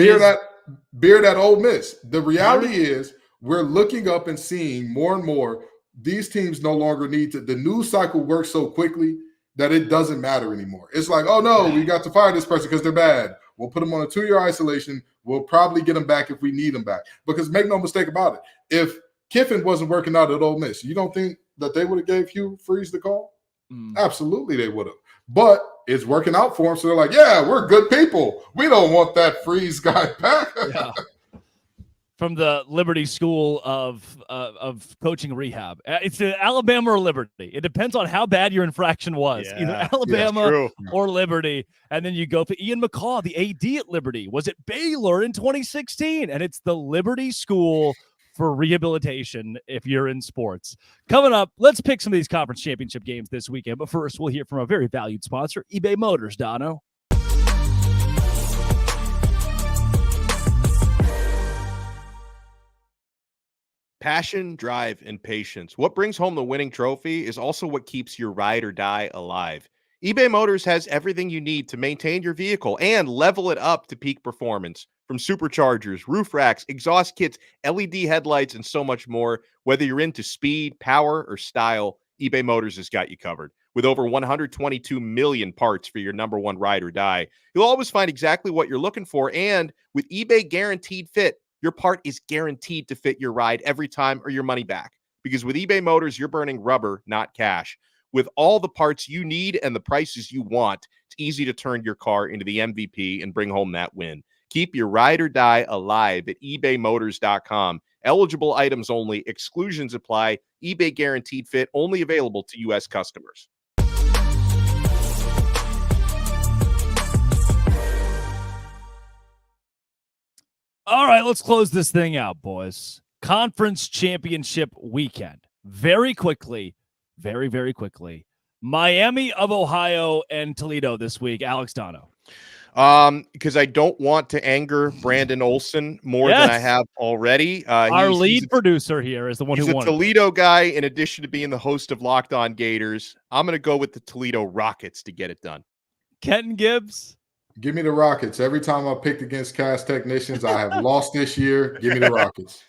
Beard at Ole Miss. The reality is, we're looking up and seeing more and more these teams no longer need to. The news cycle works so quickly that it doesn't matter anymore. It's like, oh, no, we got to fire this person because they're bad. We'll put them on a 2-year isolation. We'll probably get them back if we need them back. Because make no mistake about it, if Kiffin wasn't working out at Ole Miss, you don't think that they would have gave Hugh Freeze the call? Absolutely they would have. But it's working out for them, so they're like, yeah, we're good people. We don't want that Freeze guy back. Yeah. From the Liberty School of coaching rehab. It's Alabama or Liberty. It depends on how bad your infraction was. Either Alabama or Liberty. And then you go for Ian McCaw, the AD at Liberty. Was it Baylor in 2016? And it's the Liberty School for rehabilitation if you're in sports. Coming up, let's pick some of these conference championship games this weekend. But first, we'll hear from a very valued sponsor, eBay Motors, Dono. Passion, drive, and patience. What brings home the winning trophy is also what keeps your ride or die alive. eBay Motors has everything you need to maintain your vehicle and level it up to peak performance. From superchargers, roof racks, exhaust kits, LED headlights, and so much more. Whether you're into speed, power, or style, eBay Motors has got you covered. With over 122 million parts for your number one ride or die, you'll always find exactly what you're looking for. And with eBay Guaranteed Fit, your part is guaranteed to fit your ride every time or your money back. Because with eBay Motors, you're burning rubber, not cash. With all the parts you need and the prices you want, it's easy to turn your car into the MVP and bring home that win. Keep your ride or die alive at ebaymotors.com. Eligible items only. Exclusions apply. eBay Guaranteed Fit only available to U.S. customers. All right, let's close this thing out, boys. Conference championship weekend. Very quickly, very, very quickly. Miami of Ohio and Toledo this week. Alex Dono. Because I don't want to anger Brandon Olson more than I have already. Our lead producer here is the one who won. He's a Toledo guy in addition to being the host of Locked On Gators. I'm going to go with the Toledo Rockets to get it done. Kenton Gibbs. Give me the Rockets. Every time I picked against Cast Technicians, I have lost this year. Give me the Rockets.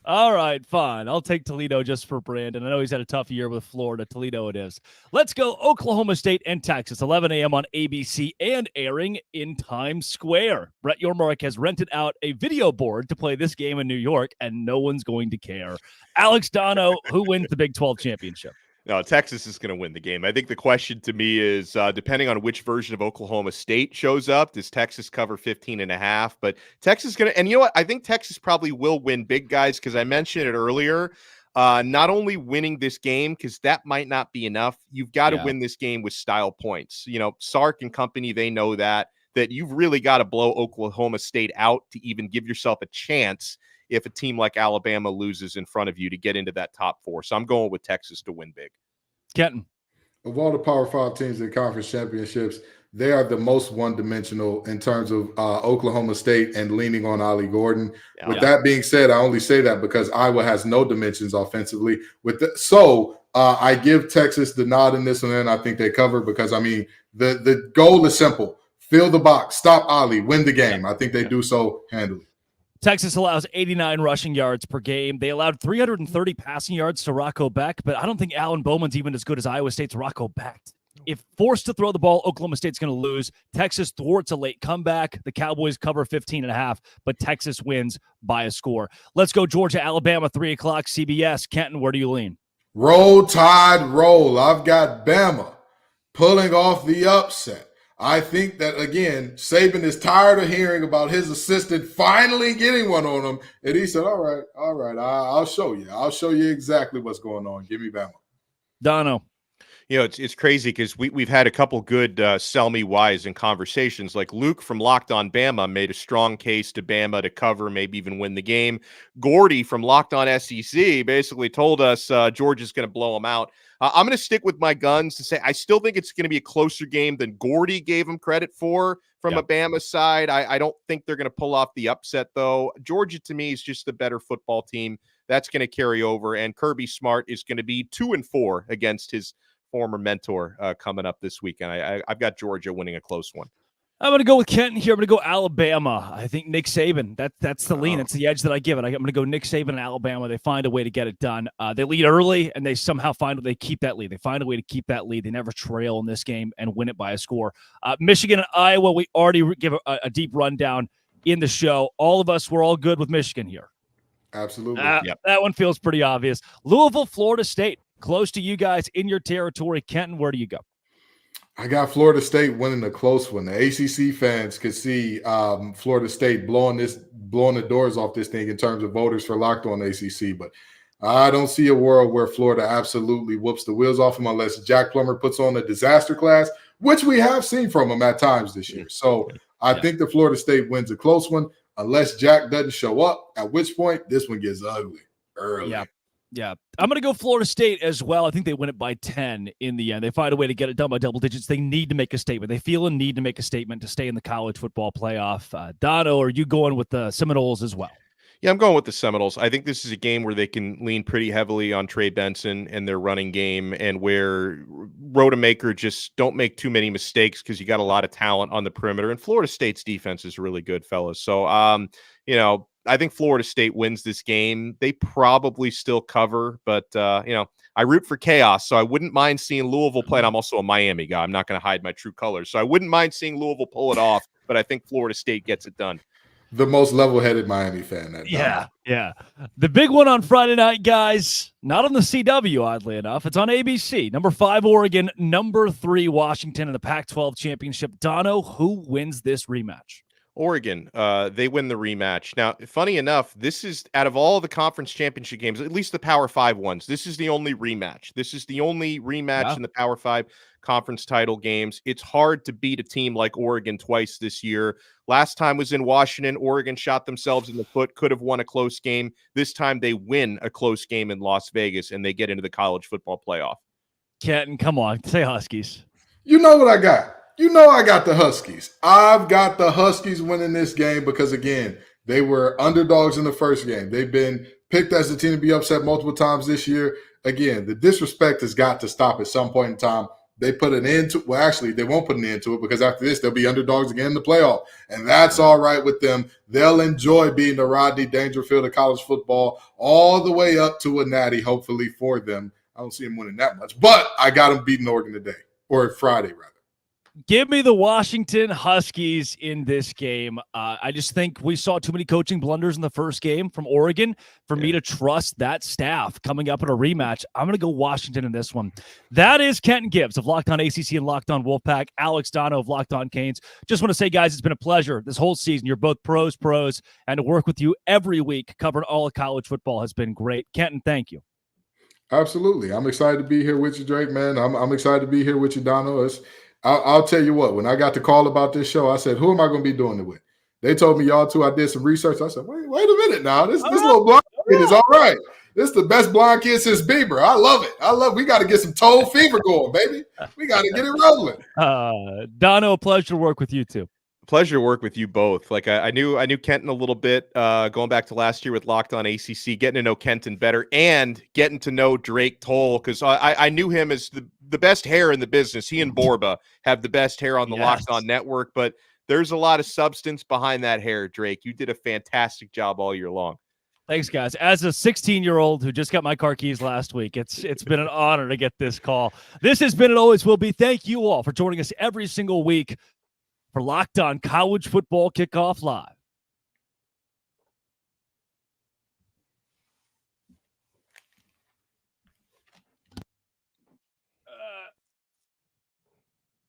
All right, fine. I'll take Toledo just for Brandon. I know he's had a tough year with Florida. Toledo it is. Let's go Oklahoma State and Texas, 11 a.m. on ABC and airing in Times Square. Brett Yormark has rented out a video board to play this game in New York, and no one's going to care. Alex Dono, who wins the Big 12 championship? No, Texas is going to win the game. I think the question to me is, depending on which version of Oklahoma State shows up, does Texas cover 15.5? But Texas is going to, and you know what? I think Texas probably will win big, guys, because I mentioned it earlier. Not only winning this game, because that might not be enough. You've got to win this game with style points. You know, Sark and company, they know that you've really got to blow Oklahoma State out to even give yourself a chance if a team like Alabama loses in front of you to get into that top 4. So I'm going with Texas to win big. Kenton. Of all the Power 5 teams in conference championships, they are the most one-dimensional in terms of Oklahoma State and leaning on Ollie Gordon. With that being said, I only say that because Iowa has no dimensions offensively. I give Texas the nod in this one, and I think they cover because, I mean, the goal is simple. Fill the box, stop Ollie, win the game. I think they do so handily. Texas allows 89 rushing yards per game. They allowed 330 passing yards to Rocco Beck, but I don't think Alan Bowman's even as good as Iowa State's Rocco Beck. If forced to throw the ball, Oklahoma State's going to lose. Texas thwarts a late comeback. The Cowboys cover 15.5, but Texas wins by a score. Let's go Georgia, Alabama, 3 o'clock, CBS. Kenton, where do you lean? Roll Tide, roll. I've got Bama pulling off the upset. I think that, again, Saban is tired of hearing about his assistant finally getting one on him. And he said, all right, I'll show you. I'll show you exactly what's going on. Give me Bama. Dono. You know, it's crazy because we've had a couple good sell me whys in conversations. Like Luke from Locked On Bama made a strong case to Bama to cover, maybe even win the game. Gordy from Locked On SEC basically told us Georgia's going to blow them out. I'm going to stick with my guns to say I still think it's going to be a closer game than Gordy gave him credit for from a Bama side. I don't think they're going to pull off the upset, though. Georgia, to me, is just the better football team. That's going to carry over, and Kirby Smart is going to be 2-4 against his former mentor coming up this weekend. I've got Georgia winning a close one. I'm going to go with Kenton here. I'm going to go Alabama. I think Nick Saban. That's the lean. It's the edge that I give it. I'm going to go Nick Saban and Alabama. They find a way to get it done. They lead early, and they somehow they keep that lead. They find a way to keep that lead. They never trail in this game and win it by a score. Michigan and Iowa, we already give a deep rundown in the show. All of us, we're all good with Michigan here. Absolutely. That one feels pretty obvious. Louisville, Florida State. Close to you guys in your territory. Kenton, where do you go? I got Florida State winning a close one. The ACC fans could see Florida State blowing the doors off this thing in terms of voters for Locked On ACC. But I don't see a world where Florida absolutely whoops the wheels off them unless Jack Plummer puts on a disaster class, which we have seen from him at times this year. So I think the Florida State wins a close one unless Jack doesn't show up, at which point this one gets ugly early. Yeah, I'm going to go Florida State as well. I think they win it by 10 in the end. They find a way to get it done by double digits. They need to make a statement. They feel a need to make a statement to stay in the college football playoff. Dono, are you going with the Seminoles as well? Yeah, I'm going with the Seminoles. I think this is a game where they can lean pretty heavily on Trey Benson and their running game, and where Rodemaker just don't make too many mistakes because you got a lot of talent on the perimeter. And Florida State's defense is really good, fellas. So, I think Florida State wins this game. They probably still cover, but, I root for chaos, so I wouldn't mind seeing Louisville play. And I'm also a Miami guy. I'm not going to hide my true colors. So I wouldn't mind seeing Louisville pull it off, but I think Florida State gets it done. The most level-headed Miami fan. Yeah. The big one on Friday night, guys, not on the CW, oddly enough. It's on ABC. Number 5, Oregon. Number 3, Washington in the Pac-12 Championship. Dono, who wins this rematch? Oregon, they win the rematch. Now, funny enough, this is out of all the conference championship games, at least the Power 5 ones, this is the only rematch. This is the only rematch in the Power 5 conference title games. It's hard to beat a team like Oregon twice this year. Last time was in Washington. Oregon shot themselves in the foot, could have won a close game. This time they win a close game in Las Vegas, and they get into the college football playoff. Kenton, come on, say Huskies. You know what I got? You know I got the Huskies. I've got the Huskies winning this game because, again, they were underdogs in the first game. They've been picked as the team to be upset multiple times this year. Again, the disrespect has got to stop at some point in time. They put an end to – well, actually, they won't put an end to it because after this, they'll be underdogs again in the playoff. And that's all right with them. They'll enjoy being the Rodney Dangerfield of college football all the way up to a natty, hopefully, for them. I don't see them winning that much. But I got them beating Oregon today, or Friday, rather. Give me the Washington Huskies in this game. I just think we saw too many coaching blunders in the first game from Oregon for me to trust that staff coming up in a rematch. I'm going to go Washington in this one. That is Kenton Gibbs of Locked On ACC and Locked On Wolfpack, Alex Dono of Locked On Canes. Just want to say, guys, it's been a pleasure this whole season. You're both pros, and to work with you every week covering all of college football has been great. Kenton, thank you. Absolutely. I'm excited to be here with you, Drake, man. I'm excited to be here with you, Dono. I'll tell you what, when I got the call about this show, I said, who am I going to be doing it with? They told me y'all two. I did some research. I said, wait a minute now. This little blind kid is all right. This is the best blind kid since Bieber. I love it. We got to get some toe fever going, baby. We got to get it rolling. Dono, a pleasure to work with you too. Pleasure to work with you both. Like I knew Kenton a little bit going back to last year with Locked On ACC, getting to know Kenton better and getting to know Drake Toll because I knew him as the best hair in the business. He and Borba have the best hair on the Locked On network, but there's a lot of substance behind that hair, Drake. You did a fantastic job all year long. Thanks, guys. As a 16-year-old who just got my car keys last week, it's been an honor to get this call. This has been and always will be. Thank you all for joining us every single week for Locked On College Football Kickoff Live.